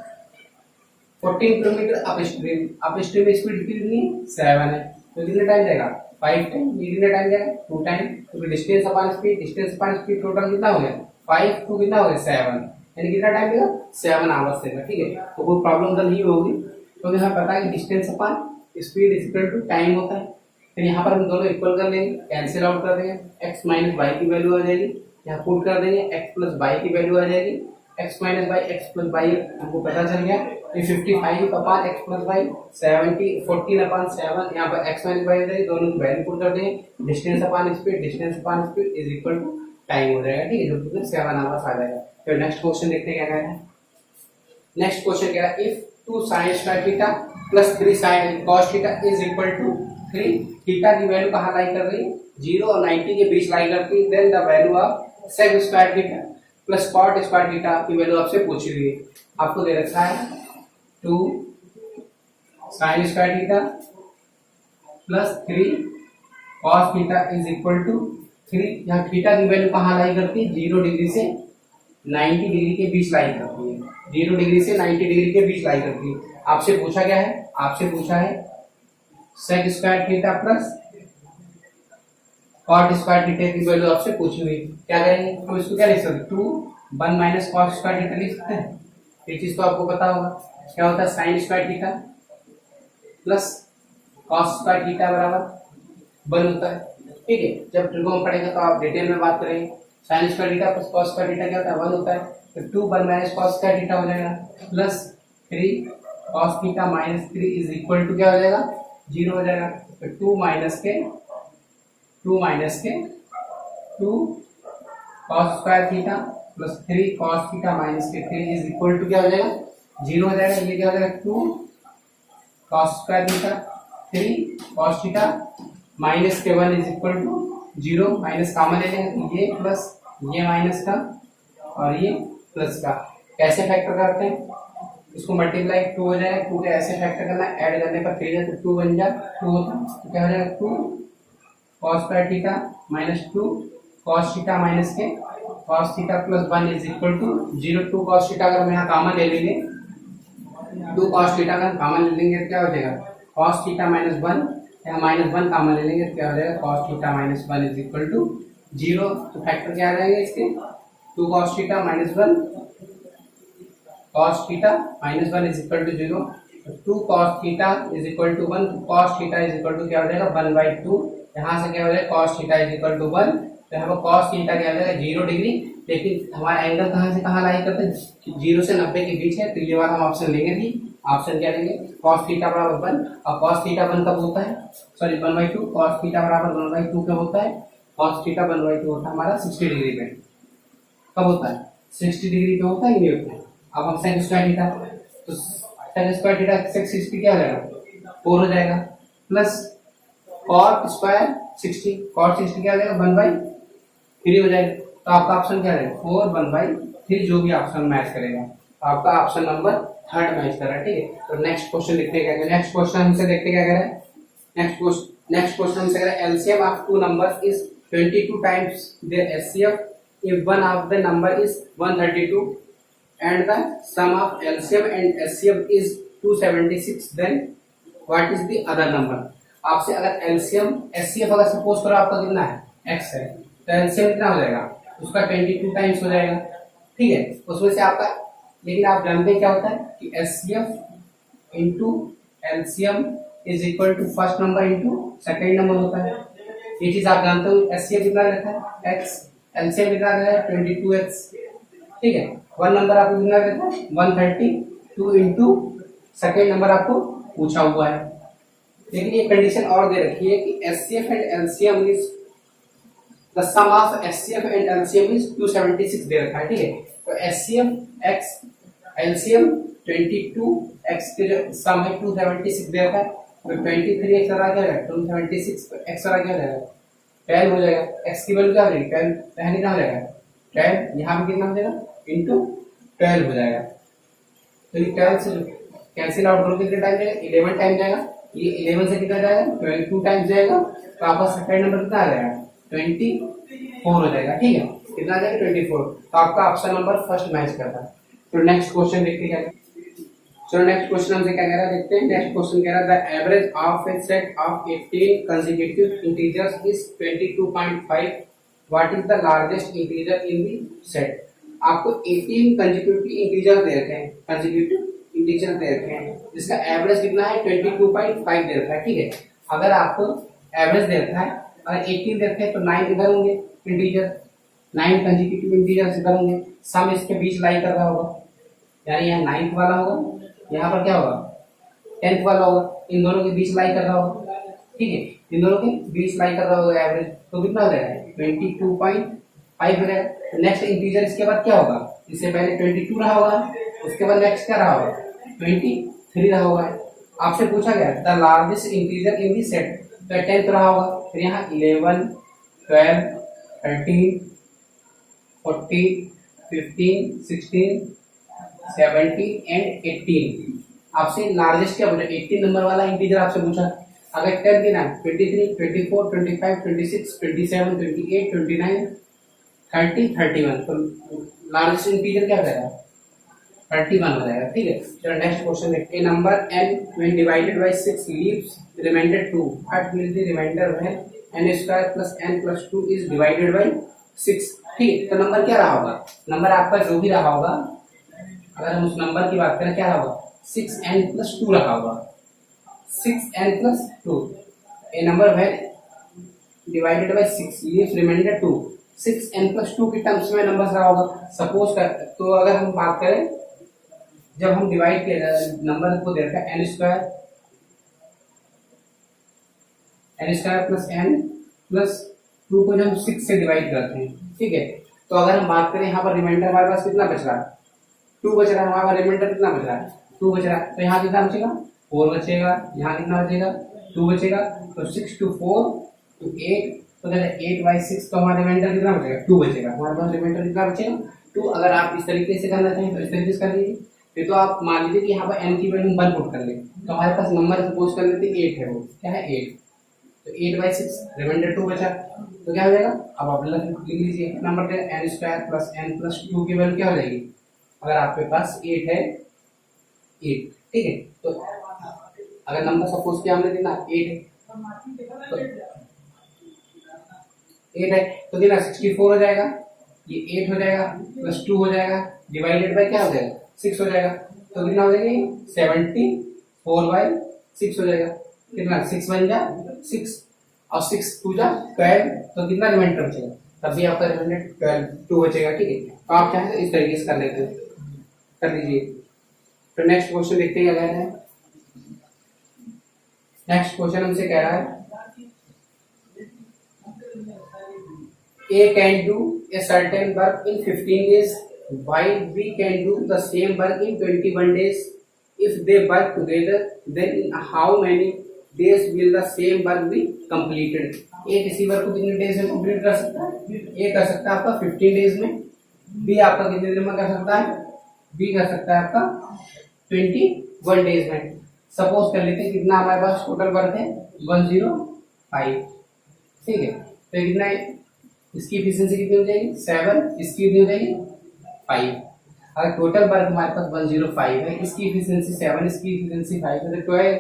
14 kilometre up stream, up stream में स्पीड कितनी है, 7 है। तो कितना टाइम जाएगा, 5 टाइम, कितना टाइम जाएगा, 2 टाइम। तो डिस्टेंस अपॉन स्पीड टोटल कितना हो गया, 5 तो कितना हो गया, 7, यानी कितना टाइम देगा, 7 आवर्स देगा, ठीक है। तो कोई प्रॉब्लम तो नहीं होगी, क्योंकि हमें पता है कि distance upon speed is equal to time होता है, फिर यहाँ पर हम दोनों इक्वल कर लेंगे, कैंसिल आउट कर देंगे, x माइनस वाई की वैल्यू आ जाएगी, यहाँ पुट कर देंगे x प्लस वाई की वैल्यू आ जाएगी, x minus Y x plus Y हमको पता चल गया, ये 55 upon x plus Y 14 upon 7, यहाँ पर x माइनस वाई आ जाएगी, दोनों की वैल्यू पुट कर देंगे, distance upon speed is equal to time हो जाएगा, ठीक है, जो कि 7 आवर्स आ जाएगा। फिर नेक्स्ट क्वेश्चन देखते हैं क्या कह रहा है। नेक्स्ट क्वेश्चन क्या है, if 2 sin square theta plus 3 sin cos theta is equal to 3, theta की वैल्यू कहाँ लाई कर रही है, 0 और 90 के बीच लाई करती है, then the value of sec square theta plus cot square theta की वैल्यू आपसे पूछी हुई है। आपको दे रखा है 2 sin square theta plus 3 cos theta is equal to 3, यहाँ थीटा की वैल्यू कहाँ लाई करती है, 0 डिग्री से 90 डिग्री के बीच लाई करती है, 0 डिग्री से 90 डिग्री के बीच लाई करती है। आपसे पूछा क्या है, आपसे पूछा है sec square theta plus cot square theta की वैल्यू आपसे पूछी हुई, क्या करेंगे हम इसको क्या लिख सकते, 2 1 माइनस cos स्क्वायर थीटा लिख सकते हैं, ये चीज तो आपको पता होगा, क्या होता है sin square theta plus cos square theta बराबर 1 होता है, ठीक है। जब ट्रिगोन पढ़ेगा तो आप डिटेल में बात करेंगे, sin square theta plus cos square theta क्या होता है, 1 होता है, तो 2 1 माइनस cos स्क्वायर थीटा हो जाएगा plus 3 cos theta minus 3 is equal to क्या हो जाएगा, 0 हो जाएगा, तो 2 माइनस के 2 cos square theta plus 3 cos theta minus के 3 इज इक्वल टू क्या हो जाएगा, 0 हो जाएगा, ये क्या हो जाएगा 2 cos square theta 3 cos theta minus के 1 is equal to 0, minus common ले लेंगे, तो ये प्लस ये माइनस का और ये प्लस का, कैसे फैक्टर करते हैं, इसको मल्टीप्लाई 2 हो जाएगा, 2 के ऐसे फैक्टर करना, ऐड करने पर 3 है तो 2 बन जाए 2 होता, तो क्या हो जाएगा 2 cos square theta minus 2 cos theta minus के cos theta plus 1 is equal to 0, 2 cos theta अगर हम यहाँ कॉमन ले लेंगे, 2 cos थीटा अगर कॉमन ले लेंगे तो क्या हो जाएगा cos थीटा माइनस 1, यहाँ माइनस 1 कॉमन ले लेंगे तो क्या हो जाएगा cos theta minus 1 is equal to 0, तो फैक्टर क्या आ जाएंगे इसके 2 cos theta minus 1 cos theta minus 1 is equal to 0, 2 cos theta is equal to 1, cos theta is equal to क्या हो जाएगा 1/2, यहाँ से क्या हो जाएगा cos theta is equal to 1, तो यहाँ पर cos थीटा क्या हो जाएगा 0 डिग्री, लेकिन हमारा एंगल कहाँ से कहाँ लाई करते हैं, 0 से 90 के बीच है, तो ये वाला हम ऑप्शन लेंगे भी, ऑप्शन क्या लेंगे cos थीटा बराबर 1, और cos थीटा 1 कब होता है, सॉरी 1/2, cos थीटा बराबर 1/2 कब होता है, cos थीटा 1/2 होता है हमारा 60 डिग्री पे, कब होता है 60 डिग्री पे होता है, ये होता है। अब हम sec स्क्वायर थीटा, तो sec स्क्वायर थीटा sec 60 क्या हो जाएगा 4 हो जाएगा, प्लस cot स्क्वायर 60, cot 60 क्या हो जाएगा 1/3 हो जाएगा, तो आपका ऑप्शन क्या है 4 1/3, जो भी ऑप्शन मैच करेगा, तो आपका ऑप्शन नंबर 3 मैच कर रहा है, ठीक है। तो नेक्स्ट क्वेश्चन देखते हैं क्या, नेक्स्ट क्वेश्चन हमसे देखते क्या कह रहा है, नेक्स्ट क्वेश्चन हमसे कह रहा है LCM of two numbers is 22 times their HCF if one of the number is 132 and the sum of LCM and HCF is 276, then what is the other number। आपसे अगर LCM HCF अगर suppose करो आपका कितना है x है, तो LCM कितना हो जाएगा उसका 22 टाइम्स हो जाएगा, ठीक है, उसमें से आपका, लेकिन आप जानते हैं क्या होता है कि HCF into LCM is equal to first number into second number होता है, ये चीज आप जानते हो। HCF कितना रहता है x, LCM कितना रहता है 22x, ठीक है, वन नंबर आपको कितना रहता है 132 इंटू सेकेंड नंबर आपको पूछा हुआ है, लेकिन ये कंडीशन और दे रखी है कि HCF and LCM is the sum of HCF and LCM is 276 दे रखा है, ठीक है, तो HCF x LCM 22x के जो सम है 276 दे रखा है, तो 23x आ गया 276 x आ गया 12 हो जाएगा, x की वैल्यू क्या हो जाएगी 12, पहले क्या हो जाएगा 12, यहाँ पे कितना हो जाएगा इंटू 12 हो जाएगा, तो ये 12 से कैंसिल आउट करो कितने टाइम जाएगा 11 टाइम जाएगा, ये 11 से कितना जाएगा 22 टाइम्स जाएगा, तो आपका सेकंड नंबर कितना आ जाएगा 24 हो जाएगा, ठीक है, कितना आ जाएगा 24, तो आपका ऑप्शन नंबर फर्स्ट मैच करता है। तो नेक्स्ट क्वेश्चन देखते हैं, चलो नेक्स्ट क्वेश्चन हमसे क्या कह रहा है देखते हैं। नेक्स्ट क्वेश्चन कह रहा है the average of A set of 18 consecutive integers is 22.5, what is the largest integer in the set. आपको 18 कंसेक्यूटिव इंटीजर दे रखे हैं, कंसेक्यूटिव इंटीजर दे रखे हैं जिसका एवरेज कितना है 22.5 दे रखा है, ठीक है। अगर आपको एवरेज दे रखा है, अगर 18 दे रखा है तो 9 इधर होंगे इंटीजर, 9 कंसेक्यूटिव इंटीजर इधर होंगे, सम इसके बीच लाई कर रहा होगा, यानी यहाँ 9th वाला होगा, यहाँ पर क्या होगा 10th वाला होगा, इन दोनों के बीच लाई कर रहा होगा, ठीक है, इन दोनों के बीच लाई कर रहा होगा एवरेज, तो कितना हो जाएगा 22.5 हो जाएगा। नेक्स्ट इंटीजर इसके बाद क्या होगा, इससे पहले 22 रहा होगा, उसके बाद नेक्स्ट क्या रहा होगा 23 रहा होगा। आपसे पूछा गया the largest integer in this set, तो 10th रहा होगा, फिर यहाँ 11, 12, 13, 14, 15, 16, 17 एंड 18। आपसे लार्जेस्ट क्या पूछा, 18 नंबर वाला इंटीजर आपसे पूछा। अगर 10 की ना 23, 24, 25, 26, 27, 28, 29, 30, 31, तो लार्जेस्ट इंटीजर क्या करेगा 31 हो जाएगा, ठीक है। चलो नेक्स्ट क्वेश्चन देखते हैं। Number n when divided by 6 leaves remainder 2, what will the remainder when n square plus n plus 2 is divided by 6, ठीक। तो नंबर क्या रहा होगा, नंबर आपका जो भी रहा होगा, अगर हम उस नंबर की बात करें क्या रहा होगा 6n plus 2 रहा होगा, 6n plus 2, a number when divided by 6 leaves remainder 2, 6n plus 2 की टर्म्स में नंबर रहा होगा। सपोज कर, तो अगर हम बात करें जब हम डिवाइड किया नंबर को दे रखा है n square plus n plus 2 को जब हम 6 से डिवाइड करते हैं, ठीक है, तो अगर हम बात करें यहाँ पर रिमाइंडर हमारे पास कितना बच रहा है 2 बच रहा है, हमारा रिमाइंडर कितना बच रहा है 2 बच रहा है, तो यहाँ कितना बचेगा 4 बचेगा, यहाँ कितना बचेगा 2 बचेगा, तो 6 to 4 to 8, तो 8/6, तो हमारा रिमाइंडर कितना बचेगा 2 बचेगा, हमारे पास रिमाइंडर कितना बचेगा 2। अगर आप इस तरीके से करना चाहें तो इस तरीके से कर लीजिए, फिर तो आप मान लीजिए कि यहाँ पर n की वैल्यू 1 पुट कर ले, तो हमारे पास नंबर सपोज कर लेते 8 है, वो क्या है 8, तो 8/6 रिमाइंडर 2 बचा, तो क्या हो जाएगा, अब आप लिख लीजिए नंबर दे n square plus n plus 2 की वैल्यू क्या हो जाएगी, अगर आपके पास 8 है 8, ठीक है, तो अगर नंबर सपोज किया हमने देना 8 है, तो 8 है तो देना 64 हो जाएगा, ये 8 हो जाएगा प्लस 2 हो जाएगा, डिवाइडेड बाय क्या हो जाएगा 6 हो जाएगा, तो कितना हो जाएगा 74/6 हो जाएगा, कितना 6 बन जा 6 और 6 2 जा 12, तो कितना रिमाइंडर बचेगा, तभी आपका रिमाइंडर 2 बचेगा, ठीक है। तो आप चाहे तो इस तरीके से कर लेते हैं, कर लीजिए। तो नेक्स्ट क्वेश्चन देखते हैं क्या कह रहा है। नेक्स्ट क्वेश्चन हमसे कह रहा है A can do a certain work in 15 days while B can do the same work in 21 days. If they work together, then in how many days will the same work be completed? A किसी work को कितने days में complete कर सकता है, A कर सकता है आपका 15 डेज में, B आपका कितने दिन में कर सकता है, B कर सकता है आपका 21 डेज में। सपोज कर लेते हैं कितना हमारे पास टोटल वर्क है 105, ठीक है, तो कितना है इसकी एफिशिएंसी कितनी हो जाएगी 7, इसकी कितनी हो जाएगी 5। अगर टोटल वर्क हमारे पास 105 है, इसकी एफिशिएंसी 7, इसकी एफिशिएंसी 5 है, तो 12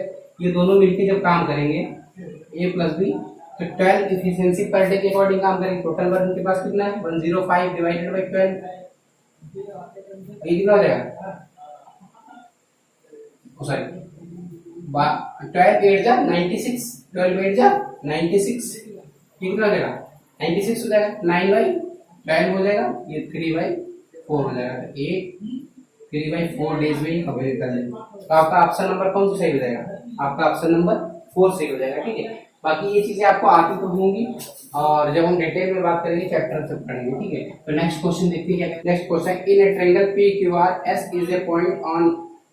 ये दोनों मिलके जब काम करेंगे A प्लस B, तो 12 एफिशिएंसी पर डे के अकॉर्डिंग काम करेंगे। टोटल वर्क उनके पास कितना है 105 डिवाइडेड बाय 12, ये कितना हो जाएगा, सॉरी 12 8 जा 96, 12 8 जा 96, ये कितना हो जाएगा 96 हो जाएगा, 9/12 हो जाएगा, ये 3/4 हो जाएगा, तो 3/4 डेज में ही कंप्लीट कर लेंगे। तो आपका ऑप्शन नंबर कौन सा सही हो जाएगा, आपका ऑप्शन नंबर 4 सही हो जाएगा, ठीक है। बाकी ये चीजें आपको आती तो होंगी, और जब हम डिटेल में बात करेंगे चैप्टर से पढ़ेंगे, ठीक है। तो नेक्स्ट क्वेश्चन देखते हैं क्या। Next question, in A triangle PQR S is a point on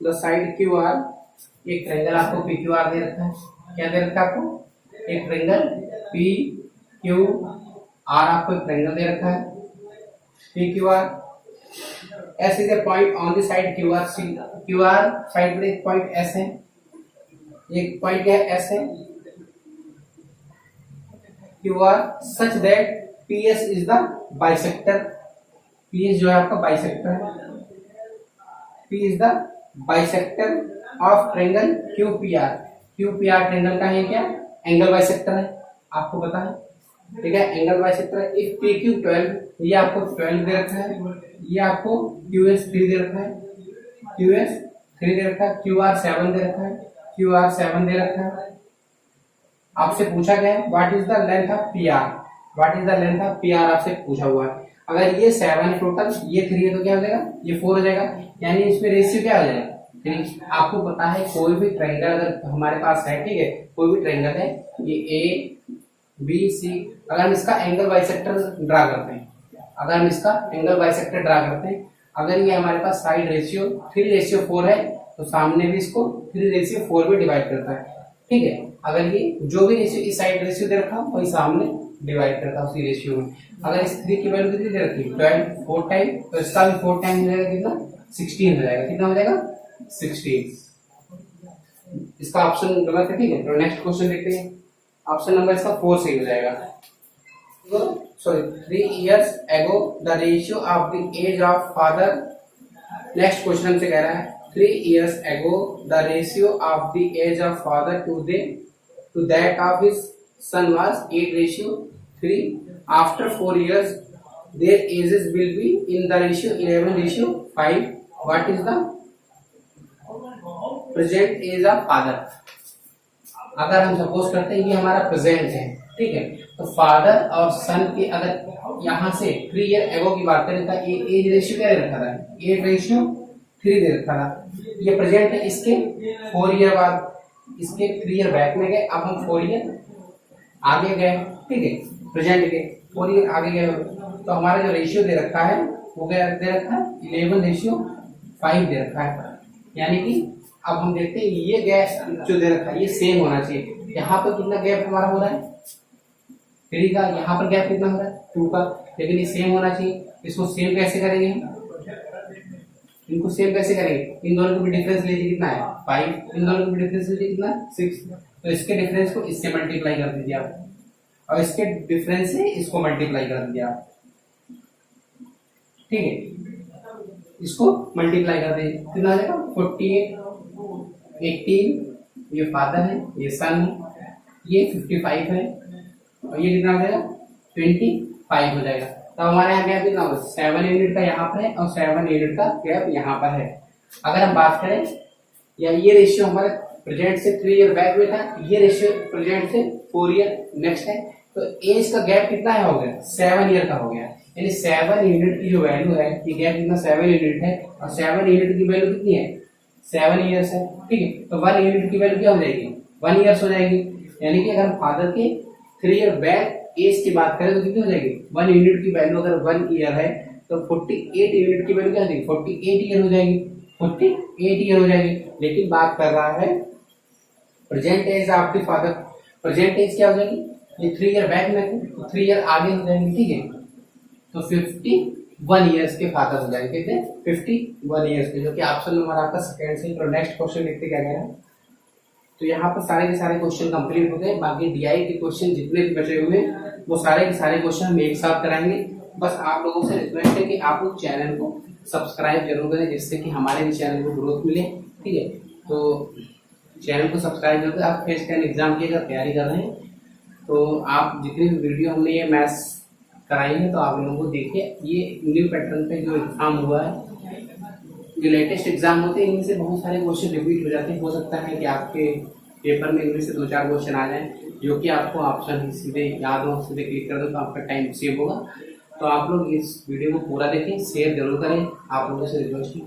the side QR। एक ट्रायंगल आपको PQR दे रखा है, क्या दे रखा है आपको, एक ट्रायंगल PQR आपको एक ट्रायंगल दे रखा है PQR, S is a point on the side QR, QR side पर एक पॉइंट S है, एक पॉइंट क्या है S है QR, such that PS is the bisector, PS जो है आपका बाइसेक्टर है, P is the bisector of triangle QPR। QPR triangle का है क्या, एंगल बाइसेक्टर है, आपको पता है, ठीक है, एंगल बाइसेक्टर है। इफ PQ 12, ये आपको 12 दे रखा है, ये आपको QS 3 दे रखा है, QS 3 दे रखा है, QR 7 दे रखा है, QR 7 दे रखा है, आपसे पूछा गया है what is the length of P R, what is the length of P R आपसे पूछा हुआ है। अगर ये 7 है टोटल, ये 3 है तो क्या हो जाएगा, ये 4 हो जाएगा, यानी इसमें रेशियो क्या हो जाएगा 3। आपको पता है कोई भी ट्रायंगल अगर हमारे पास है, ठीक है, कोई भी ट्रायंगल है, ये ए बी सी, अगर हम इसका एंगल बाइसेक्टर ड्रा करते हैं, अगर हम इसका एंगल बाइसेक्टर ड्रा करते हैं, अगर ये हमारे पास साइड रेशियो 3:4 है तो सामने भी इसको 3:4 में डिवाइड करता है, ठीक है। अगर ये जो भी रेशियो इस साइड रेशियो दे रखा वही सामने डिवाइड करता है उसी रेशियो में। अगर इस 3 की वैल्यू कितनी दे रखी है 12, 4 टाइम, तो इसका भी 4 टाइम हो जाएगा, कितना 16 हो जाएगा, कितना हो जाएगा 16। इसका ऑप्शन गलत है, ठीक है। तो नेक्स्ट क्वेश्चन देखते हैं, ऑप्शन नंबर इसका 4 सही हो जाएगा। Sorry, 3 years ago the ratio of the age of father, next question हमसे कह रहा है 3 years ago the ratio of the age of father to that of his son was 8:3. After 4 years their ages will be in the ratio 11:5. What is the present age of father? अगर हम suppose करते हैं ये हमारा present है, ठीक है, तो फादर और सन के अगर यहाँ से 3 ईयर एगो की बात करें तो एज रेशियो क्या दे रखा था, 8:3 दे रखा था। ये प्रेजेंट है, इसके 4 ईयर बाद, इसके 3 ईयर बैक में गए, अब हम 4 ईयर आगे गए, ठीक है, प्रेजेंट के 4 ईयर आगे गए, तो हमारा जो रेशियो दे रखा है वो क्या दे रखा है 11:5 दे रखा है। यानी कि अब हम देखते हैं ये गैप जो दे रखा है ये सेम होना चाहिए। यहाँ पर कितना गैप हमारा हो रहा है 3 का, यहाँ पर गैप कितना हो रहा है 2 का, लेकिन ये सेम होना चाहिए। इसको सेम कैसे करेंगे, इनको सेम कैसे करेंगे, इन दोनों का भी डिफरेंस लीजिए कितना है 5, इन दोनों का भी डिफरेंस लीजिए कितना 6, तो इसके डिफरेंस को इससे मल्टीप्लाई कर दीजिए आप, और इसके डिफरेंस से इसको मल्टीप्लाई कर दीजिए आप, ठीक है, इसको मल्टीप्लाई कर दीजिए, कितना आ जाएगा 48, 18, ये फादर है, ये सन है, ये 55 है, और ये कितना हो जाएगा 25 हो जाएगा। तो हमारे यहाँ गैप कितना होगा 7 यूनिट का यहाँ पर है और 7 यूनिट का गैप यहाँ पर है। अगर हम बात करें या ये रेशियो हमारे प्रेजेंट से 3 ईयर बैक में था, ये रेशियो प्रेजेंट से 4 ईयर नेक्स्ट है, तो एज का गैप कितना है हो गया 7 ईयर का हो गया, यानी 7 यूनिट की जो वैल्यू है, ये गैप कितना 7 यूनिट है, और 7 यूनिट की वैल्यू कितनी है 7 ईयर्स है, ठीक है, तो 1 यूनिट की वैल्यू क्या हो जाएगी 1 ईयर्स हो जाएगी। यानी कि अगर हम फादर के 3 ईयर बैक एज की बात करें तो कितनी हो जाएगी 1 यूनिट की वैल्यू अगर 1 ईयर है तो 48 यूनिट की वैल्यू क्या हो जाएगी 48 ईयर हो जाएगी, 48 ईयर हो जाएगी। लेकिन बात कर रहा है present age of the father, present age क्या हो जाएगी, ये 3 ईयर बैक में तो 3 ईयर आगे हो जाएंगे, ठीक है, तो 51 ईयर्स के फादर हो जाएंगे, कितने 51 ईयर्स के, जो कि ऑप्शन नंबर आपका सेकंड से। तो नेक्स्ट क्वेश्चन देखते क्या कह रहा है, तो यहाँ पर सारे के सारे क्वेश्चन कंप्लीट हो गए, बाकी डीआई के क्वेश्चन जितने भी बचे हुए वो सारे के सारे क्वेश्चन हम एक साथ कराएंगे। बस आप लोगों से रिक्वेस्ट है कि आप लोग चैनल को सब्सक्राइब जरूर करें, जिससे कि हमारे भी चैनल को ग्रोथ मिले, ठीक है। तो चैनल को सब्सक्राइब करके आप फेस टेन एग्जाम की अगर तैयारी कर रहे हैं तो आप जितनी भी वीडियो हमने ये मैथ्स कराई है तो आप लोगों को देखिए, ये न्यू पैटर्न पे जो एग्जाम हुआ है, जो लेटेस्ट एग्जाम होते हैं इनमें से बहुत सारे क्वेश्चन रिपीट हो जाते हैं। हो सकता है कि आपके पेपर में इनमें से 2-4 क्वेश्चन आ जाएं जो कि आपको ऑप्शन सीधे याद हो, सीधे क्लिक कर दो तो आपका टाइम सेव होगा। तो आप लोग इस वीडियो को पूरा देखें, शेयर जरूर करें, आप लोगों से रिक्वेस्ट है।